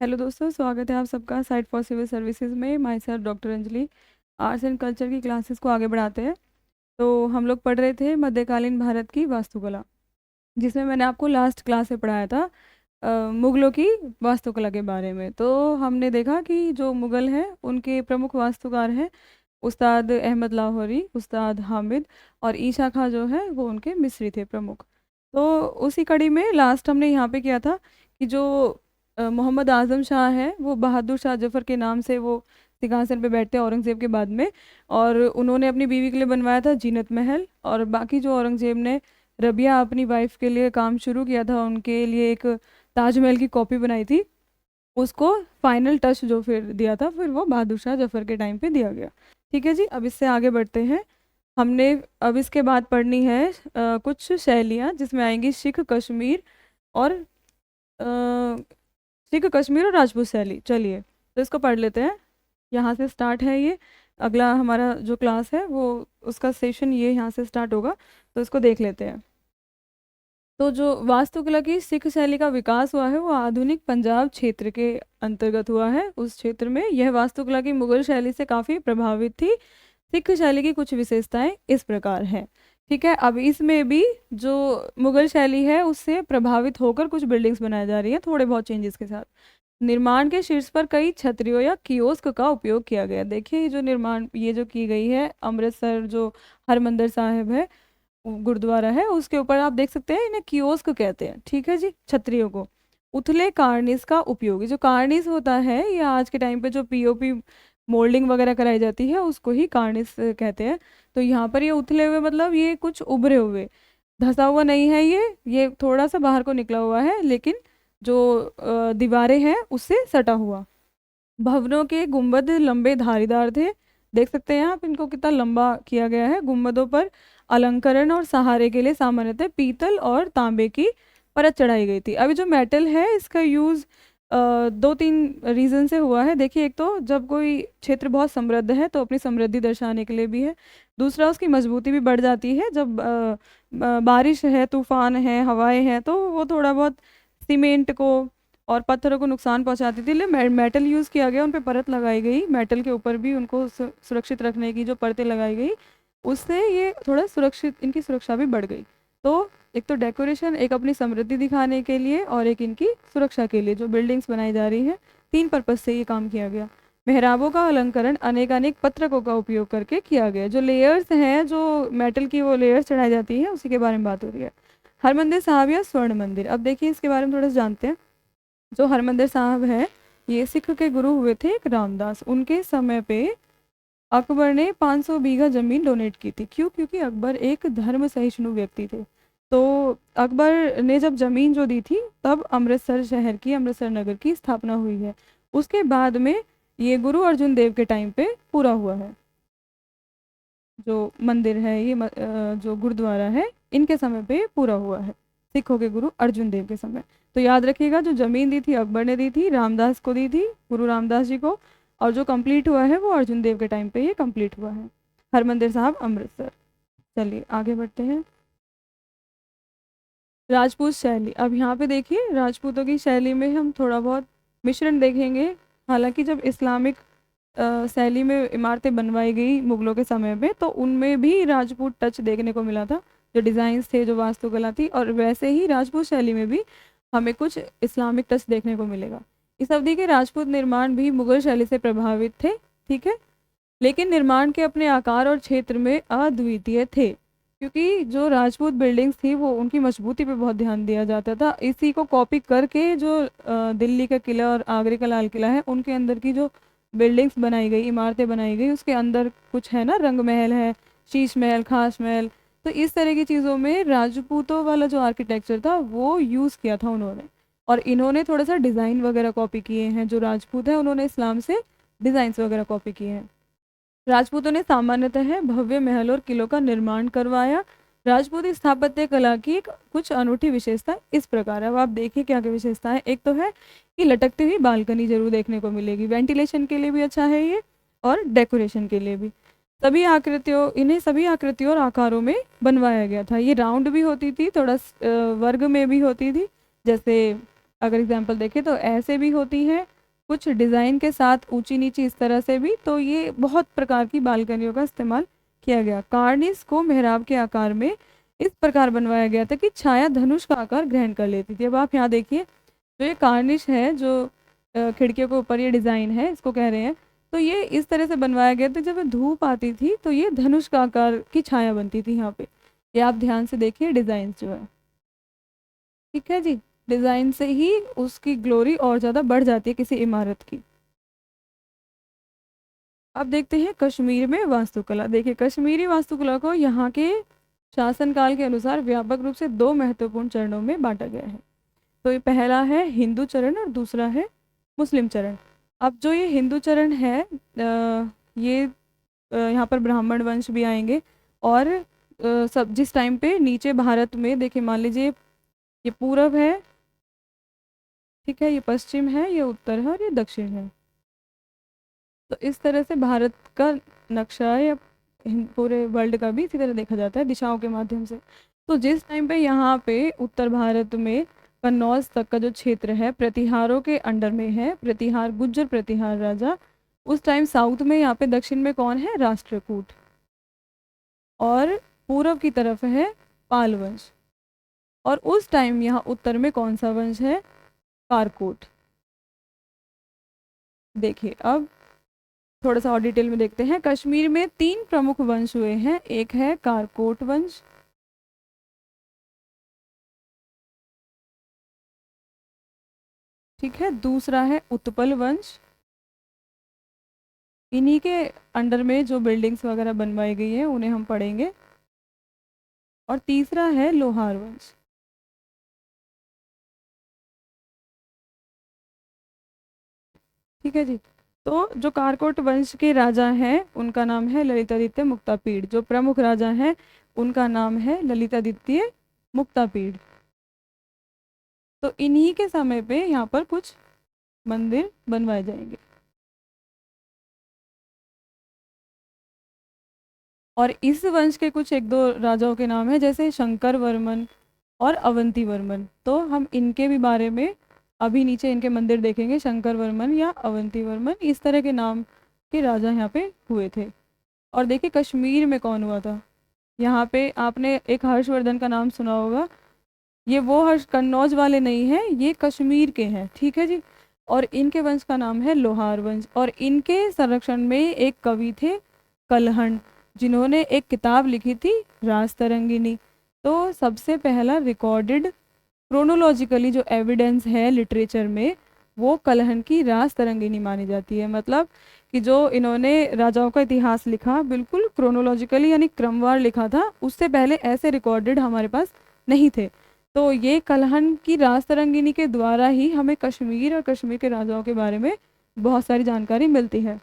Hello दोस्तों, स्वागत है आप सबका साइट फॉर सिविल सर्विसेज में। My self doctor Anjali. Arts and culture की क्लासेस को आगे बढ़ाते हैं। तो हम लोग पढ़ रहे थे मध्यकालीन भारत की वास्तुकला, जिसमें मैंने आपको लास्ट क्लास में पढ़ाया था मुगलों की वास्तुकला के बारे में। तो हमने देखा कि जो मुगल हैं उनके प्रमुख वास्तुकार हैं उस्ताद अहमद लाहौरी, उस्ताद हामिद और ईशा खां जो है वो उनके मिस्री थे प्रमुख। तो उसी कड़ी में लास्ट हमने यहाँ पे किया था कि जो मोहम्मद आजम शाह है वो बहादुर शाह जफर के नाम से वो सिंहासन पे बैठते हैं औरंगजेब के बाद में। और उन्होंने अपनी बीवी के लिए बनवाया था जीनत महल, और बाकी जो औरंगजेब ने रबिया अपनी वाइफ के लिए काम शुरू किया था, उनके लिए एक ताजमहल की कॉपी बनाई थी, उसको फाइनल टच जो फिर दिया था फिर वो बहादुर शाह जफर के टाइम पे दिया गया। ठीक है जी, अब इससे आगे बढ़ते हैं। हमने अब इसके बाद पढ़नी है कुछ शैलियाँ, जिसमें आएंगी सिख कश्मीर और सिख कश्मीर और राजपूत शैली। चलिए तो इसको पढ़ लेते हैं। यहाँ से स्टार्ट है ये अगला हमारा जो क्लास है वो, उसका सेशन ये यहाँ से स्टार्ट होगा। तो इसको देख लेते हैं। तो जो वास्तुकला की सिख शैली का विकास हुआ है वो आधुनिक पंजाब क्षेत्र के अंतर्गत हुआ है। उस क्षेत्र में यह वास्तुकला की मुगल शैली से काफ़ी प्रभावित थी। सिख शैली की कुछ विशेषताएं इस प्रकार हैं। ठीक है, अब इसमें भी जो मुगल शैली है उससे प्रभावित होकर कुछ बिल्डिंग्स बनाई जा रही हैं थोड़े बहुत चेंजेस के साथ। निर्माण के शीर्ष पर कई छतरियों या कियोस्क का उपयोग किया गया। देखिए ये जो निर्माण ये जो की गई है, अमृतसर जो हरमंदिर साहिब है गुरुद्वारा है, उसके ऊपर आप देख सकते हैं इन्हें कियोस्क कहते हैं। ठीक है जी, छतरियों को। उथले कार्निस का उपयोग, जो कार्निस होता है या आज के टाइम पे जो पीओपी मोल्डिंग वगैरह कराई जाती है उसको ही कार्निस कहते हैं। तो यहाँ पर ये उथले हुए मतलब ये कुछ उभरे हुए, धंसा हुआ नहीं है, ये थोड़ा सा बाहर को निकला हुआ है, लेकिन जो दीवारें हैं उससे सटा हुआ। भवनों के गुंबद लंबे धारीदार थे। देख सकते हैं आप इनको कितना लंबा किया गया है। गुंबदों पर अलंकरण और सहारे के लिए सामान्यतः पीतल और तांबे की परत चढ़ाई गई थी। अभी जो मेटल है इसका यूज़ दो तीन रीज़न से हुआ है। देखिए, एक तो जब कोई क्षेत्र बहुत समृद्ध है तो अपनी समृद्धि दर्शाने के लिए भी है। दूसरा, उसकी मजबूती भी बढ़ जाती है जब बारिश है, तूफान है, हवाएं हैं, तो वो थोड़ा बहुत सीमेंट को और पत्थरों को नुकसान पहुंचाती थी। इसलिए मेटल यूज़ किया गया, उन पे परत लगाई गई, मेटल के ऊपर भी उनको सुरक्षित रखने की जो परतें लगाई गई, उससे ये थोड़ा सुरक्षित, इनकी सुरक्षा भी बढ़ गई। तो एक तो डेकोरेशन, एक अपनी समृद्धि दिखाने के लिए और एक इनकी सुरक्षा के लिए जो बिल्डिंग्स बनाई जा रही हैं, तीन पर्पज से ये काम किया गया। मेहराबों का अलंकरण अनेकानेक पत्रकों का उपयोग करके किया गया। जो लेयर्स हैं, जो मेटल की वो लेयर्स चढ़ाई जाती हैं, उसी के बारे में बात हो रही है। हरमंदिर साहब या स्वर्ण मंदिर, अब देखिए इसके बारे में थोड़ा सा जानते हैं। जो हरमंदिर साहब है ये सिख के गुरु हुए थे एक रामदास। उनके समय पे अकबर ने 500 बीघा जमीन डोनेट की थी। क्यों? क्योंकि अकबर एक धर्म सहिष्णु व्यक्ति थे। तो अकबर ने जब जमीन जो दी थी तब अमृतसर शहर की, अमृतसर नगर की स्थापना हुई है। उसके बाद में ये गुरु अर्जुन देव के टाइम पे पूरा हुआ है। जो मंदिर है ये जो गुरुद्वारा है इनके समय पे पूरा हुआ है, सिखों के गुरु अर्जुन देव के समय। तो याद रखिएगा, जो जमीन दी थी अकबर ने दी थी, रामदास को दी थी, गुरु रामदास जी को, और जो कंप्लीट हुआ है वो अर्जुन देव के टाइम पे ये कंप्लीट हुआ है। हरमंदिर साहब अमृतसर। चलिए आगे बढ़ते हैं। राजपूत शैली, अब यहाँ पे देखिए राजपूतों की शैली में हम थोड़ा बहुत मिश्रण देखेंगे। हालांकि जब इस्लामिक शैली में इमारतें बनवाई गई मुगलों के समय पे तो उनमें भी राजपूत टच देखने को मिला था, जो डिज़ाइंस थे, जो वास्तुकला थी, और वैसे ही राजपूत शैली में भी हमें कुछ इस्लामिक टच देखने को मिलेगा। इस अवधि के राजपूत निर्माण भी मुगल शैली से प्रभावित थे। ठीक है, लेकिन निर्माण के अपने आकार और क्षेत्र में अद्वितीय थे, क्योंकि जो राजपूत बिल्डिंग्स थी वो उनकी मजबूती पे बहुत ध्यान दिया जाता था। इसी को कॉपी करके जो दिल्ली का किला और आगरे का लाल किला है उनके अंदर की जो बिल्डिंग्स बनाई गई, इमारतें बनाई गई, उसके अंदर कुछ है ना, रंग महल है, शीश महल, खास महल। तो इस तरह की चीज़ों में राजपूतों वाला जो आर्किटेक्चर था वो यूज़ किया था उन्होंने। और इन्होंने थोड़ा सा डिज़ाइन वगैरह कॉपी किए हैं। जो राजपूत हैं उन्होंने इस्लाम से डिज़ाइंस वगैरह कॉपी किए हैं। राजपूतों ने सामान्यतः भव्य महल और किलों का निर्माण करवाया। राजपूती स्थापत्य कला की कुछ अनूठी विशेषता इस प्रकार है। अब आप देखिए क्या क्या विशेषता है। एक तो है कि लटकती हुई बालकनी जरूर देखने को मिलेगी, वेंटिलेशन के लिए भी अच्छा है ये और डेकोरेशन के लिए भी। सभी आकृतियों, इन्हें सभी आकृतियों और आकारों में बनवाया गया था। ये राउंड भी होती थी, थोड़ा वर्ग में भी होती थी, जैसे अगर एग्जाम्पल देखें तो ऐसे भी होती है, कुछ डिज़ाइन के साथ ऊंची नीची इस तरह से भी। तो ये बहुत प्रकार की बालकनियों का इस्तेमाल किया गया। कार्निस को मेहराब के आकार में इस प्रकार बनवाया गया था कि छाया धनुष का आकार ग्रहण कर लेती थी। अब आप यहाँ देखिए, जो ये कार्निश है, जो खिड़कियों के ऊपर ये डिज़ाइन है, इसको कह रहे हैं, तो ये इस तरह से बनवाया गया था, जब धूप आती थी तो ये धनुष का आकार की छाया बनती थी यहाँ पे। ये आप ध्यान से देखिए डिज़ाइन जो है, ठीक है जी। डिज़ाइन से ही उसकी ग्लोरी और ज़्यादा बढ़ जाती है किसी इमारत की। अब देखते हैं कश्मीर में वास्तुकला। देखिए, कश्मीरी वास्तुकला को यहाँ के शासनकाल के अनुसार व्यापक रूप से दो महत्वपूर्ण चरणों में बांटा गया है। तो ये पहला है हिंदू चरण और दूसरा है मुस्लिम चरण। अब जो ये हिंदू चरण है, ये यहाँ पर ब्राह्मण वंश भी आएंगे, और सब जिस टाइम पे नीचे भारत में देखिए, मान लीजिए ये पूरब है, ठीक है, ये पश्चिम है, ये उत्तर है और ये दक्षिण है। तो इस तरह से भारत का नक्शा या पूरे वर्ल्ड का भी इसी तरह देखा जाता है, दिशाओं के माध्यम से। तो जिस टाइम पे यहाँ पे उत्तर भारत में कन्नौज तक का जो क्षेत्र है प्रतिहारों के अंडर में है, प्रतिहार गुज्जर प्रतिहार राजा, उस टाइम साउथ में यहाँ पे दक्षिण में कौन है, राष्ट्रकूट, और पूर्व की तरफ है पाल वंश, और उस टाइम यहाँ उत्तर में कौन सा वंश है, कारकोट। देखिए, अब थोड़ा सा और डिटेल में देखते हैं। कश्मीर में 3 प्रमुख वंश हुए हैं। एक है कारकोट वंश, ठीक है, दूसरा है उत्पल वंश, इन्हीं के अंडर में जो बिल्डिंग्स वगैरह बनवाई गई है उन्हें हम पढ़ेंगे, और तीसरा है लोहार वंश। ठीक है जी। तो जो कारकोट वंश के राजा हैं उनका नाम है ललितादित्य मुक्तापीड़, जो प्रमुख राजा हैं उनका नाम है ललितादित्य मुक्तापीड़। तो इन्हीं के समय पे यहाँ पर कुछ मंदिर बनवाए जाएंगे, और इस वंश के कुछ एक दो राजाओं के नाम है, जैसे शंकर वर्मन और अवंती वर्मन। तो हम इनके भी बारे में अभी नीचे इनके मंदिर देखेंगे, शंकर वर्मन या अवंती वर्मन, इस तरह के नाम के राजा यहाँ पे हुए थे। और देखिए कश्मीर में कौन हुआ था, यहाँ पे आपने एक हर्षवर्धन का नाम सुना होगा, ये वो हर्ष कन्नौज वाले नहीं हैं, ये कश्मीर के हैं, ठीक है जी। और इनके वंश का नाम है लोहार वंश, और इनके संरक्षण में एक कवि थे कलहण, जिन्होंने एक किताब लिखी थी राजतरंगिनी। तो सबसे पहला रिकॉर्डेड क्रोनोलॉजिकली जो एविडेंस है लिटरेचर में, वो कलहण की राजतरंगिनी मानी जाती है। मतलब कि जो इन्होंने राजाओं का इतिहास लिखा, बिल्कुल क्रोनोलॉजिकली यानी क्रमवार लिखा था, उससे पहले ऐसे रिकॉर्डेड हमारे पास नहीं थे। तो ये कलहण की राजतरंगिनी के द्वारा ही हमें कश्मीर और कश्मीर के राजाओं के बारे में बहुत सारी जानकारी मिलती है।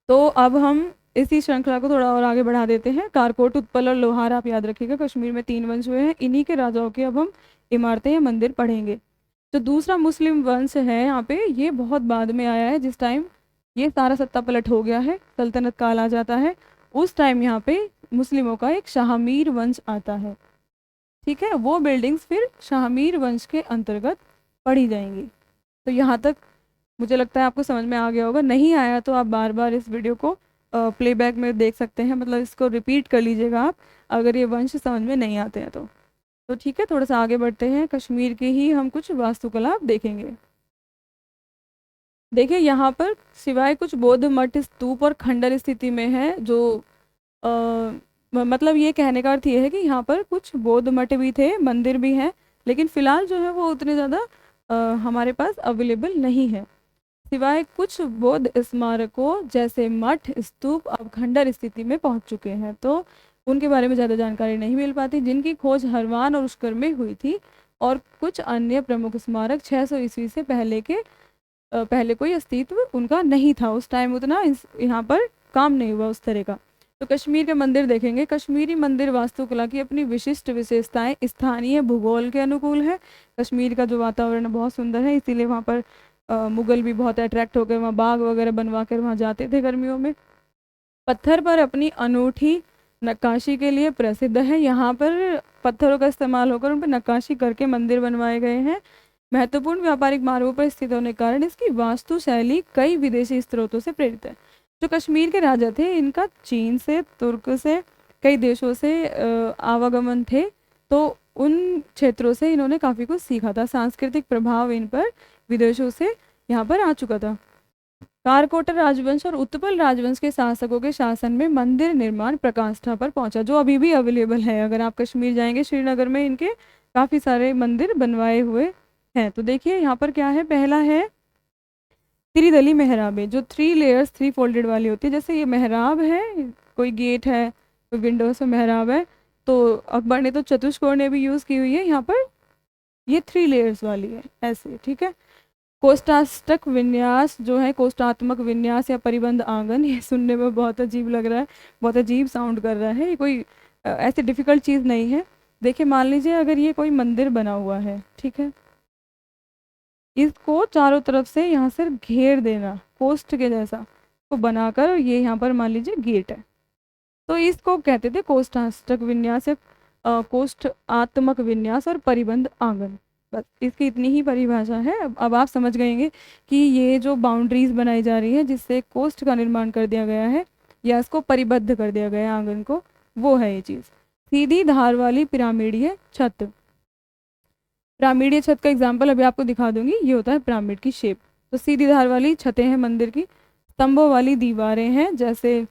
तो अब हम इसी श्रृंखला को थोड़ा और आगे बढ़ा देते हैं। कारकोट, उत्पल और लोहार आप याद रखिएगा, कश्मीर में 3 वंश हुए हैं, इन्हीं के राजाओं के अब हम इमारतें या मंदिर पढ़ेंगे। जो दूसरा मुस्लिम वंश है यहाँ पे, ये बहुत बाद में आया है, जिस टाइम ये सारा सत्ता पलट हो गया है, सल्तनत काल आ जाता है, उस टाइम यहाँ पे मुस्लिमों का एक शाहमीर वंश आता है, ठीक है। वो बिल्डिंग्स फिर शाहमीर वंश के अंतर्गत पढ़ी जाएंगी। तो यहाँ तक मुझे लगता है आपको समझ में आ गया होगा। नहीं आया तो आप बार बार इस वीडियो को प्लेबैक में देख सकते हैं, मतलब इसको रिपीट कर लीजिएगा आप, अगर ये वंश समझ में नहीं आते हैं तो ठीक है। थोड़ा सा आगे बढ़ते हैं, कश्मीर की ही हम कुछ वास्तुकला देखेंगे। देखिए, यहाँ पर सिवाय कुछ बौद्ध मठ, स्तूप और खंडर स्थिति में है, जो मतलब ये कहने का अर्थ ये है कि यहाँ पर कुछ बौद्ध मठ भी थे, मंदिर भी हैं, लेकिन फिलहाल जो है वो उतने ज़्यादा हमारे पास अवेलेबल नहीं है। सिवाय कुछ बौद्ध स्मारकों जैसे मठ, स्तूप अब खंडर स्थिति में पहुंच चुके हैं, तो उनके बारे में ज़्यादा जानकारी नहीं मिल पाती, जिनकी खोज हरवान और उष्कर में हुई थी। और कुछ अन्य प्रमुख स्मारक 600 ईस्वी से पहले के पहले कोई अस्तित्व उनका नहीं था, उस टाइम उतना यहाँ पर काम नहीं हुआ उस तरह का। तो कश्मीर के मंदिर देखेंगे। कश्मीरी मंदिर वास्तुकला की अपनी विशिष्ट विशेषताएं स्थानीय भूगोल के अनुकूल है। कश्मीर का जो वातावरण बहुत सुंदर है, इसीलिए वहाँ पर मुगल भी बहुत अट्रैक्ट होकर वहाँ बाग वगैरह बनवा कर वहाँ जाते थे गर्मियों में। पत्थर पर अपनी अनूठी नक्काशी के लिए प्रसिद्ध है। यहाँ पर पत्थरों का इस्तेमाल होकर उन पर नक्काशी करके मंदिर बनवाए गए हैं। महत्वपूर्ण व्यापारिक मार्गों पर स्थित होने के कारण इसकी वास्तुशैली कई विदेशी स्रोतों से प्रेरित है। जो कश्मीर के राजा थे, इनका चीन से, तुर्क से, कई देशों से आवागमन थे, तो उन क्षेत्रों से इन्होंने काफ़ी कुछ सीखा था। सांस्कृतिक प्रभाव इन पर विदेशों से यहाँ पर आ चुका था। कारकोटर राजवंश और उत्पल राजवंश के शासकों के शासन में मंदिर निर्माण प्रकाष्ठा पर पहुंचा, जो अभी भी अवेलेबल है। अगर आप कश्मीर जाएंगे, श्रीनगर में इनके काफ़ी सारे मंदिर बनवाए हुए हैं। तो देखिए यहाँ पर क्या है, पहला है त्रिदली मेहराबें, जो 3 लेयर्स 3 फोल्डेड वाली होती है। जैसे ये मेहराब है, कोई गेट है, कोई विंडोज में मेहराब है, तो अकबर ने तो चतुष्कोण ने भी यूज़ की हुई है। यहाँ पर ये 3 लेयर्स वाली है ऐसे, ठीक है। कोष्ठाष्टक विन्यास जो है, कोष्ठात्मक विन्यास या परिबंध आंगन, ये सुनने में बहुत अजीब लग रहा है, बहुत अजीब साउंड कर रहा है। ये कोई ऐसी डिफ़िकल्ट चीज़ नहीं है। देखिए मान लीजिए अगर ये कोई मंदिर बना हुआ है, ठीक है, इसको चारों तरफ से यहाँ से घेर देना, कोष्ठ के जैसा को बनाकर, ये यहाँ पर मान लीजिए गेट है, तो इसको कहते थे कोष्ठाष्टक विन्यास या कोष्ठात्मक विन्यास और परिबंध आंगन। बस इसकी इतनी ही परिभाषा है। अब आप समझ गएंगे कि ये जो बाउंड्रीज बनाई जा रही है जिससे कोष्ठ का निर्माण कर दिया गया है या इसको परिबद्ध कर दिया गया है आंगन को, वो है ये चीज़। सीधी धार वाली पिरामिडीय छत, पिरामिडीय छत का एग्जाम्पल अभी आपको दिखा दूंगी। ये होता है पिरामिड की शेप। तो सीधी धार वाली छतें हैं मंदिर की, स्तंभों वाली दीवारें हैं, जैसे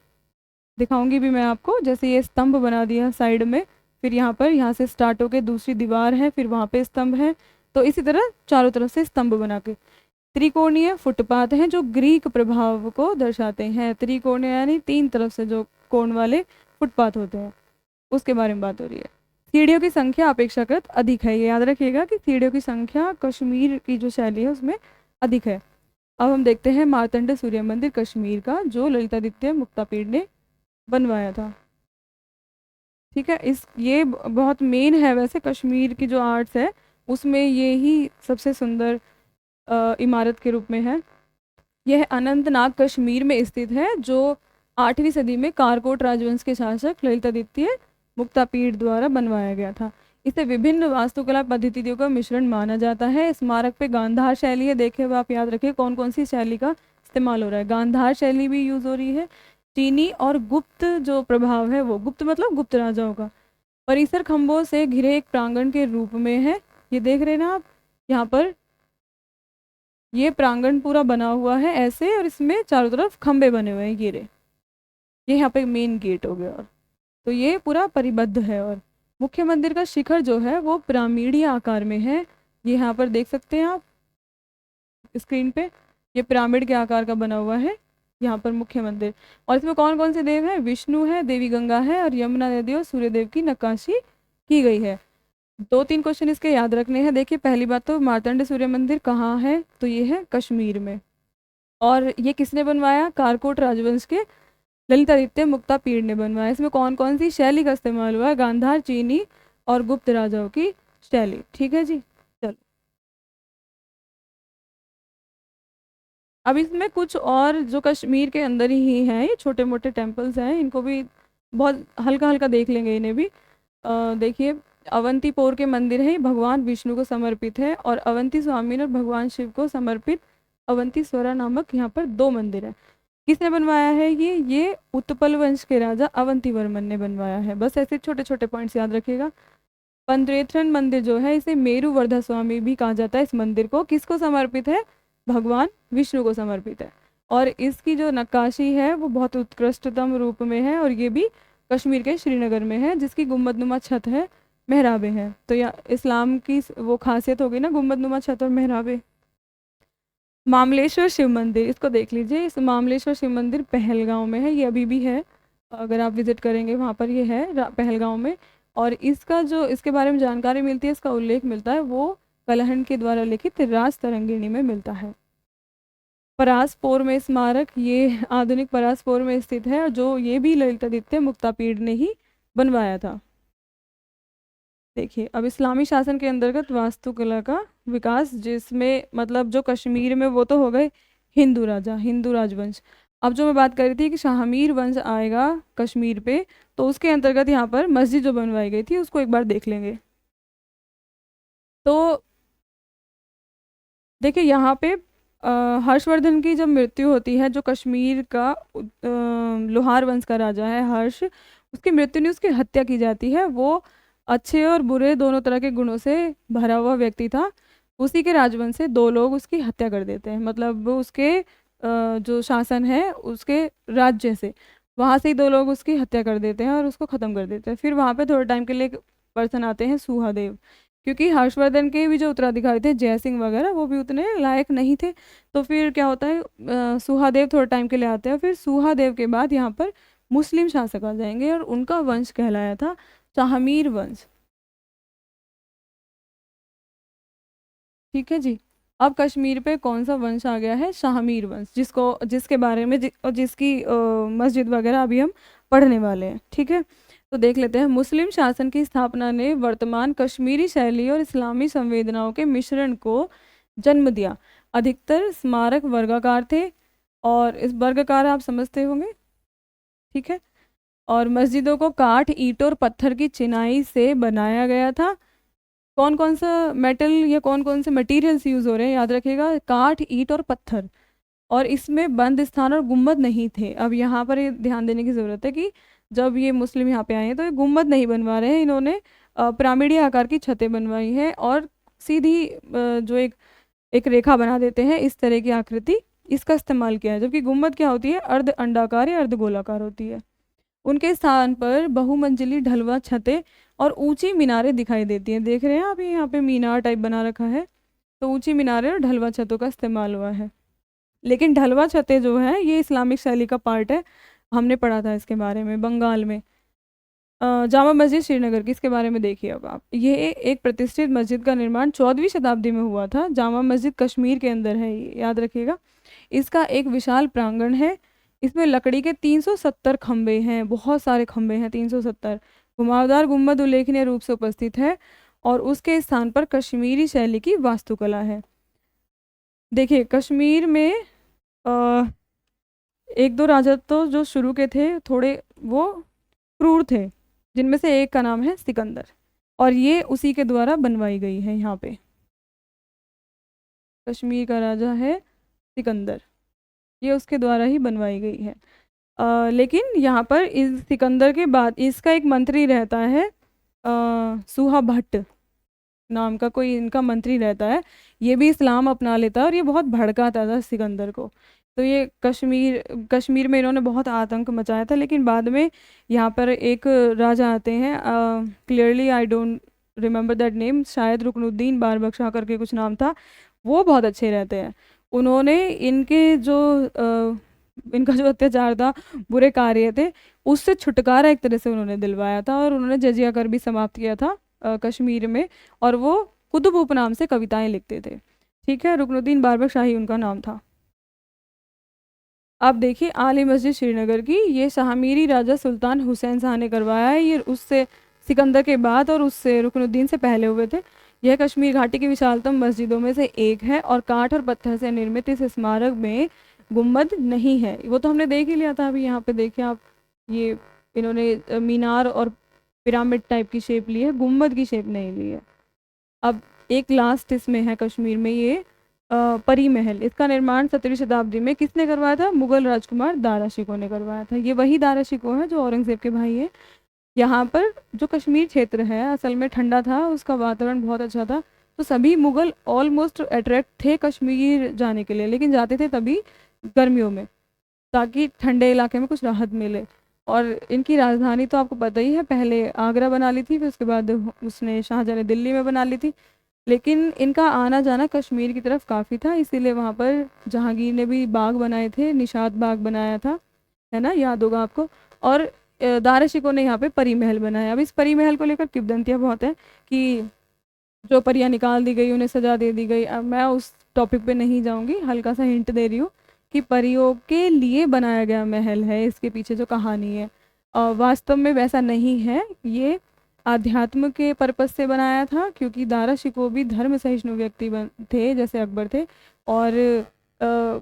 दिखाऊंगी भी मैं आपको। जैसे ये स्तंभ बना दिया साइड में, फिर यहाँ पर, यहाँ से स्टार्ट होकर दूसरी दीवार है, फिर वहाँ पे स्तंभ है, तो इसी तरह चारों तरफ से स्तंभ बना के। त्रिकोणीय फुटपाथ हैं जो ग्रीक प्रभाव को दर्शाते हैं। त्रिकोणीय यानी 3 तरफ से जो कोण वाले फुटपाथ होते हैं, उसके बारे में बात हो रही है। सीढ़ियों की संख्या अपेक्षाकृत अधिक है। ये याद रखिएगा कि सीढ़ियों की संख्या कश्मीर की जो शैली है उसमें अधिक है। अब हम देखते हैं मार्तंड सूर्य मंदिर कश्मीर का, जो ललितादित्य मुक्तापीड़ ने बनवाया था, ठीक है। ये बहुत मेन है वैसे कश्मीर की जो आर्ट्स है उसमें, ये ही सबसे सुंदर इमारत के रूप में है। यह अनंतनाग कश्मीर में स्थित है, जो 8वीं सदी में कारकोट राजवंश के शासक ललितादित्य मुक्तापीड़ द्वारा बनवाया गया था। इसे विभिन्न वास्तुकला पद्धतियों का मिश्रण माना जाता है। स्मारक पे गांधार शैली है, देखे हुए आप याद रखिए कौन कौन सी शैली का इस्तेमाल हो रहा है। गांधार शैली भी यूज़ हो रही है। चीनी और गुप्त जो प्रभाव है, वो गुप्त मतलब गुप्त राजाओं का। परिसर खंभों से घिरे एक प्रांगण के रूप में है। ये देख रहे हैं ना आप, यहाँ पर ये प्रांगण पूरा बना हुआ है ऐसे, और इसमें चारों तरफ खंभे बने हुए हैं घेरे। ये यहाँ पे मेन गेट हो गया, और तो ये पूरा परिबद्ध है। और मुख्य मंदिर का शिखर जो है वो पिरामिडीय आकार में है। ये यहाँ पर देख सकते हैं आप स्क्रीन पे, ये पिरामिड के आकार का बना हुआ है यहाँ पर मुख्य मंदिर। और इसमें कौन कौन से देव हैं? विष्णु है, देवी गंगा है, और यमुना नदी और सूर्यदेव की नक्काशी की गई है। 2-3 क्वेश्चन इसके याद रखने हैं। देखिए पहली बात तो मार्तंड सूर्य मंदिर कहाँ है, तो ये है कश्मीर में। और ये किसने बनवाया? कारकोट राजवंश के ललितादित्य मुक्तापीड़ ने बनवाया। इसमें कौन कौन सी शैली का इस्तेमाल हुआ है? गांधार, चीनी और गुप्त राजाओं की शैली, ठीक है जी। चलो अब इसमें कुछ और जो कश्मीर के अंदर ही हैं, ये छोटे मोटे टेम्पल्स हैं, इनको भी बहुत हल्का हल्का देख लेंगे इन्हें भी। देखिए अवंतीपोर के मंदिर है, भगवान विष्णु को समर्पित है, और अवंती स्वामी और भगवान शिव को समर्पित अवंतीस्वरा नामक यहाँ पर 2 मंदिर है। किसने बनवाया है? ये उत्पल वंश के राजा अवंतीवर्मन ने बनवाया है। बस ऐसे छोटे छोटे पॉइंट्स याद रखिएगा। पंद्रेथरन मंदिर जो है, इसे मेरु वर्धा स्वामी भी कहा जाता है। इस मंदिर को किसको समर्पित है? भगवान विष्णु को समर्पित है। और इसकी जो नक्काशी है वो बहुत उत्कृष्टतम रूप में है, और ये भी कश्मीर के श्रीनगर में है, जिसकी गुम्बदनुमा छत है, मेहराबें हैं। तो या इस्लाम की वो खासियत होगी ना, गुम्बदनुमा छत और मेहराबें। मामलेश्वर शिव मंदिर, इसको देख लीजिए। इस मामलेश्वर शिव मंदिर पहलगांव में है, ये अभी भी है, अगर आप विजिट करेंगे वहाँ पर ये है पहलगांव में। और इसका जो इसके बारे में जानकारी मिलती है, इसका उल्लेख मिलता है, वो कलहण के द्वारा लिखित राज तरंगिणी में मिलता है। परासपोर में स्मारक, ये आधुनिक परासपोर में स्थित है, और जो ये भी ललितादित्य मुक्तापीड़ ने ही बनवाया था। देखिए अब इस्लामी शासन के अंतर्गत वास्तुकला का विकास, जिसमें मतलब जो कश्मीर में वो तो हो गए हिंदू राजा, हिंदू राजवंश। अब जो मैं बात कर रही थी कि शाहमीर वंश आएगा कश्मीर पे, तो उसके अंतर्गत यहाँ पर मस्जिद जो बनवाई गई थी उसको एक बार देख लेंगे। तो देखिए यहाँ पे हर्षवर्धन की जब मृत्यु होती है, जो कश्मीर का लोहार वंश का राजा है हर्ष, उसकी मृत्यु नहीं, उसकी हत्या की जाती है। वो अच्छे और बुरे दोनों तरह के गुणों से भरा हुआ व्यक्ति था। उसी के राजवंश से दो लोग उसकी हत्या कर देते हैं, मतलब वो उसके जो शासन है उसके राज्य से, वहाँ से ही दो लोग उसकी हत्या कर देते हैं और उसको ख़त्म कर देते हैं। फिर वहाँ पे थोड़े टाइम के लिए एक पर्सन आते हैं सुहादेव, क्योंकि हर्षवर्धन के भी जो उत्तराधिकारी थे जय सिंह वगैरह, वो भी उतने लायक नहीं थे। तो फिर क्या होता है, सुहादेव थोड़े टाइम के लिए आते हैं। फिर सुहादेव के बाद यहाँ पर मुस्लिम शासक आ जाएंगे और उनका वंश कहलाया था शाहमीर वंश। ठीक है जी। अब कश्मीर पे कौन सा वंश आ गया है, शाहमीर वंश, जिसके बारे में और जिसकी मस्जिद वगैरह अभी हम पढ़ने वाले हैं। ठीक है, तो देख लेते हैं। मुस्लिम शासन की स्थापना ने वर्तमान कश्मीरी शैली और इस्लामी संवेदनाओं के मिश्रण को जन्म दिया। अधिकतर स्मारक वर्गाकार थे, और इस वर्गाकार आप समझते होंगे, ठीक है। और मस्जिदों को काठ, ईंट और पत्थर की चिनाई से बनाया गया था। कौन कौन सा मेटल या कौन कौन से मटेरियल्स यूज़ हो रहे हैं, याद रखिएगा, काठ, ईंट और पत्थर। और इसमें बंद स्थान और गुम्बद नहीं थे। अब यहाँ पर ये ध्यान देने की ज़रूरत है कि जब ये मुस्लिम यहाँ पे आए हैं तो ये गुम्बद नहीं बनवा रहे हैं, इन्होंने पिरामिडीय आकार की छतें बनवाई हैं और सीधी जो एक एक रेखा बना देते हैं, इस तरह की आकृति, इसका इस्तेमाल किया है। जबकि गुम्बद क्या होती है, अर्ध अंडाकार या अर्ध गोलाकार होती है। उनके स्थान पर बहुमंजिली ढलवा छतें और ऊंची मीनारें दिखाई देती हैं। देख रहे हैं आप, ये यहाँ पे मीनार टाइप बना रखा है, तो ऊंची मीनारें और ढलवा छतों का इस्तेमाल हुआ है। लेकिन ढलवा छतें जो है ये इस्लामिक शैली का पार्ट है, हमने पढ़ा था इसके बारे में बंगाल में। जामा मस्जिद श्रीनगर की, इसके बारे में देखिए अब आप। ये एक प्रतिष्ठित मस्जिद का निर्माण 14वीं शताब्दी में हुआ था। जामा मस्जिद कश्मीर के अंदर है, ये याद रखिएगा। इसका एक विशाल प्रांगण है, इसमें लकड़ी के 370 खंबे हैं, बहुत सारे खंबे हैं, 370। घुमावदार गुम्बद उल्लेखनीय रूप से उपस्थित है और उसके स्थान पर कश्मीरी शैली की वास्तुकला है। देखिए कश्मीर में अ, एक दो राजा तो जो शुरू के थे थोड़े वो क्रूर थे, जिनमें से एक का नाम है सिकंदर, और ये उसी के द्वारा बनवाई गई है। यहाँ पे कश्मीर का राजा है सिकंदर, ये उसके द्वारा ही बनवाई गई है। लेकिन यहाँ पर इस सिकंदर के बाद इसका एक मंत्री रहता है, सूहा भट्ट नाम का कोई इनका मंत्री रहता है। ये भी इस्लाम अपना लेता है और ये बहुत भड़काता था सिकंदर को। तो ये कश्मीर कश्मीर में इन्होंने बहुत आतंक मचाया था। लेकिन बाद में यहाँ पर एक राजा आते हैं, clearly I don't remember that name, शायद रुकनुद्दीन बारबख्शा करके कुछ नाम था। वो बहुत अच्छे रहते हैं। उन्होंने इनका जो अत्याचार था, बुरे कार्य थे, उससे छुटकारा एक तरह से उन्होंने दिलवाया था, और उन्होंने जजिया कर भी समाप्त किया था कश्मीर में। और वो कुतुब उपनाम से कविताएं लिखते थे। ठीक है, रुकनुद्दीन बारबक शाही उनका नाम था। आप देखिए आली मस्जिद श्रीनगर की, ये शाहमीरी राजा सुल्तान हुसैन शाह ने करवाया है। ये उससे सिकंदर के बाद और उससे रुकनुद्दीन से पहले हुए थे। यह कश्मीर घाटी की विशालतम मस्जिदों में से एक है और काठ और पत्थर से निर्मित इस स्मारक में गुम्बद नहीं है। वो तो हमने देख ही लिया था। अभी यहाँ पे देखिए आप, ये इन्होंने मीनार और पिरामिड टाइप की शेप ली है, गुम्बद की शेप नहीं ली है। अब एक लास्ट इसमें है कश्मीर में, ये परी महल। इसका निर्माण 17वीं शताब्दी में किसने करवाया था, मुगल राजकुमार दारा शिकोह ने करवाया था। ये वही दारा शिकोह है जो औरंगजेब के भाई है। यहाँ पर जो कश्मीर क्षेत्र है असल में ठंडा था, उसका वातावरण बहुत अच्छा था, तो सभी मुगल ऑलमोस्ट अट्रैक्ट थे कश्मीर जाने के लिए, लेकिन जाते थे तभी गर्मियों में, ताकि ठंडे इलाके में कुछ राहत मिले। और इनकी राजधानी तो आपको पता ही है, पहले आगरा बना ली थी, फिर उसके बाद उसने शाहजहाँ ने दिल्ली में बना ली थी। लेकिन इनका आना जाना कश्मीर की तरफ काफ़ी था, इसीलिए वहाँ पर जहांगीर ने भी बाग बनाए थे, निशात बाग बनाया था, है ना, याद होगा आपको। और दारा शिकोह ने यहाँ पे परी महल बनाया। अब इस परी महल को लेकर किंवदंतियाँ बहुत हैं कि जो परियां निकाल दी गई, उन्हें सजा दे दी गई। अब मैं उस टॉपिक पे नहीं जाऊँगी, हल्का सा हिंट दे रही हूँ कि परियों के लिए बनाया गया महल है, इसके पीछे जो कहानी है। वास्तव में वैसा नहीं है, ये आध्यात्म के पर्पज से बनाया था, क्योंकि दारा शिकोह भी धर्म सहिष्णु व्यक्ति थे जैसे अकबर थे। और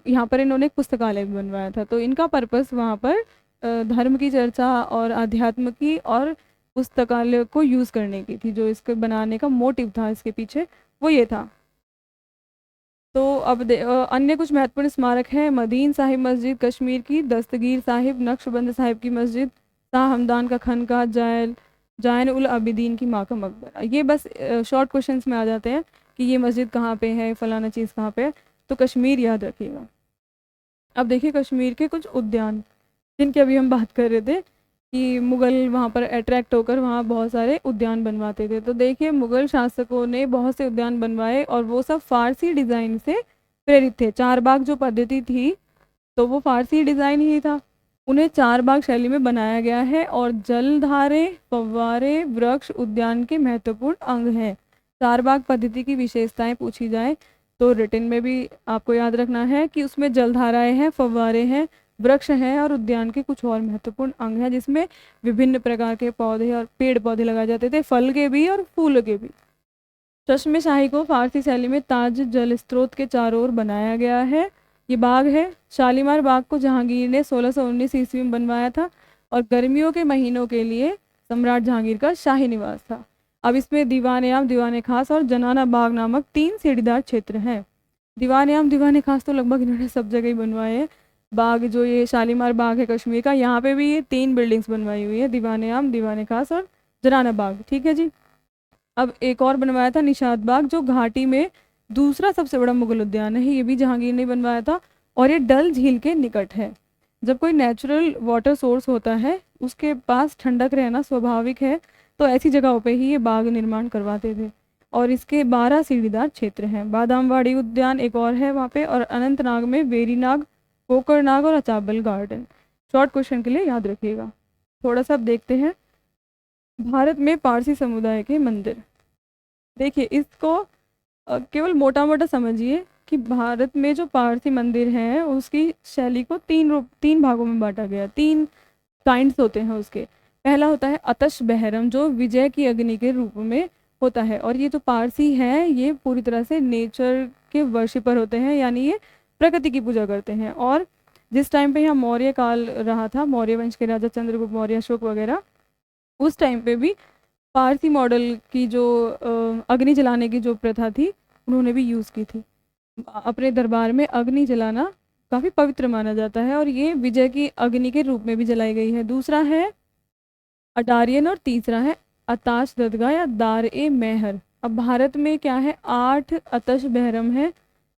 यहाँ पर इन्होंने एक पुस्तकालय भी बनवाया था, तो इनका पर्पस वहाँ पर धर्म की चर्चा और अध्यात्म की और पुस्तकालय को यूज़ करने की थी। जो इसके बनाने का मोटिव था इसके पीछे, वो ये था। तो अब अन्य कुछ महत्वपूर्ण स्मारक हैं। मदीन साहिब मस्जिद कश्मीर की, दस्तगीर साहिब, नक्शबंद साहिब की मस्जिद, शाह हमदान का खनका, जायन उल आबिदीन की माँ का मकबरा। ये बस शॉर्ट क्वेश्चंस में आ जाते हैं कि ये मस्जिद कहाँ पे है, फलाना चीज़ कहाँ पे है, तो कश्मीर याद रखिएगा। अब देखिए कश्मीर के कुछ उद्यान जिनकी अभी हम बात कर रहे थे कि मुग़ल वहाँ पर अट्रैक्ट होकर वहाँ बहुत सारे उद्यान बनवाते थे। तो देखिए मुग़ल शासकों ने बहुत से उद्यान बनवाए और वो सब फ़ारसी डिज़ाइन से प्रेरित थे। चार बाग जो पद्धति थी तो वो फ़ारसी डिज़ाइन ही था। उन्हें चार बाग शैली में बनाया गया है और जलधारे, फव्वारे, वृक्ष उद्यान के महत्वपूर्ण अंग हैं। चार बाग पद्धति की विशेषताएं पूछी जाए तो रिटन में भी आपको याद रखना है कि उसमें जलधाराएं हैं, फव्वारे हैं, वृक्ष हैं और उद्यान के कुछ और महत्वपूर्ण अंग हैं जिसमें विभिन्न प्रकार के पौधे और पेड़ पौधे लगाए जाते थे, फल के भी और फूल के भी। चश्मे शाही को फारसी शैली में ताज जल स्रोत के चारों ओर बनाया गया है। ये बाग है। शालीमार बाग को जहांगीर ने 1619 ईस्वी में बनवाया था और गर्मियों के महीनों के लिए सम्राट जहांगीर का शाही निवास था। अब इसमें दीवान आम, दीवान खास और जनाना बाग नामक 3 सीढ़ीदार क्षेत्र हैं। दीवान आम, दीवान खास तो लगभग इन्होंने सब जगह ही बनवाए हैं। बाग जो ये शालीमार बाग है कश्मीर का, यहाँ पे भी ये 3 बिल्डिंग्स बनवाई हुई है, दीवान आम, दीवान खास और जनाना बाग। ठीक है जी। अब एक और बनवाया था निशात बाग जो घाटी में दूसरा सबसे बड़ा मुगल उद्यान है। ये भी जहांगीर ने बनवाया था और ये डल झील के निकट है। जब कोई नेचुरल वाटर सोर्स होता है उसके पास ठंडक रहना स्वाभाविक है, तो ऐसी जगहों पे ही ये बाग निर्माण करवाते थे। और इसके 12 सीढ़ीदार क्षेत्र हैं। बादामवाड़ी उद्यान एक और है वहाँ पे, और अनंतनाग में वेरीनाग, कोकरनाग और अचाबल गार्डन। शॉर्ट क्वेश्चन के लिए याद रखिएगा। थोड़ा सा अब देखते हैं भारत में पारसी समुदाय के मंदिर। देखिए इसको केवल मोटा मोटा समझिए कि भारत में जो पारसी मंदिर हैं उसकी शैली को तीन भागों में बांटा गया। 3 काइंड्स होते हैं उसके। पहला होता है अतश बहरम जो विजय की अग्नि के रूप में होता है, और ये जो पारसी हैं ये पूरी तरह से नेचर के वर्शिपर होते हैं, यानी ये प्रकृति की पूजा करते हैं। और जिस टाइम पे यहाँ मौर्य काल रहा था, मौर्य वंश के राजा चंद्रगुप्त मौर्य, अशोक वगैरह, उस टाइम पे भी पारसी मॉडल की जो अग्नि जलाने की जो प्रथा थी उन्होंने भी यूज़ की थी। अपने दरबार में अग्नि जलाना काफ़ी पवित्र माना जाता है और ये विजय की अग्नि के रूप में भी जलाई गई है। दूसरा है अटारियन और तीसरा है अताश ददगा या दार ए मेहर। अब भारत में क्या है, 8 अतश बहरम है,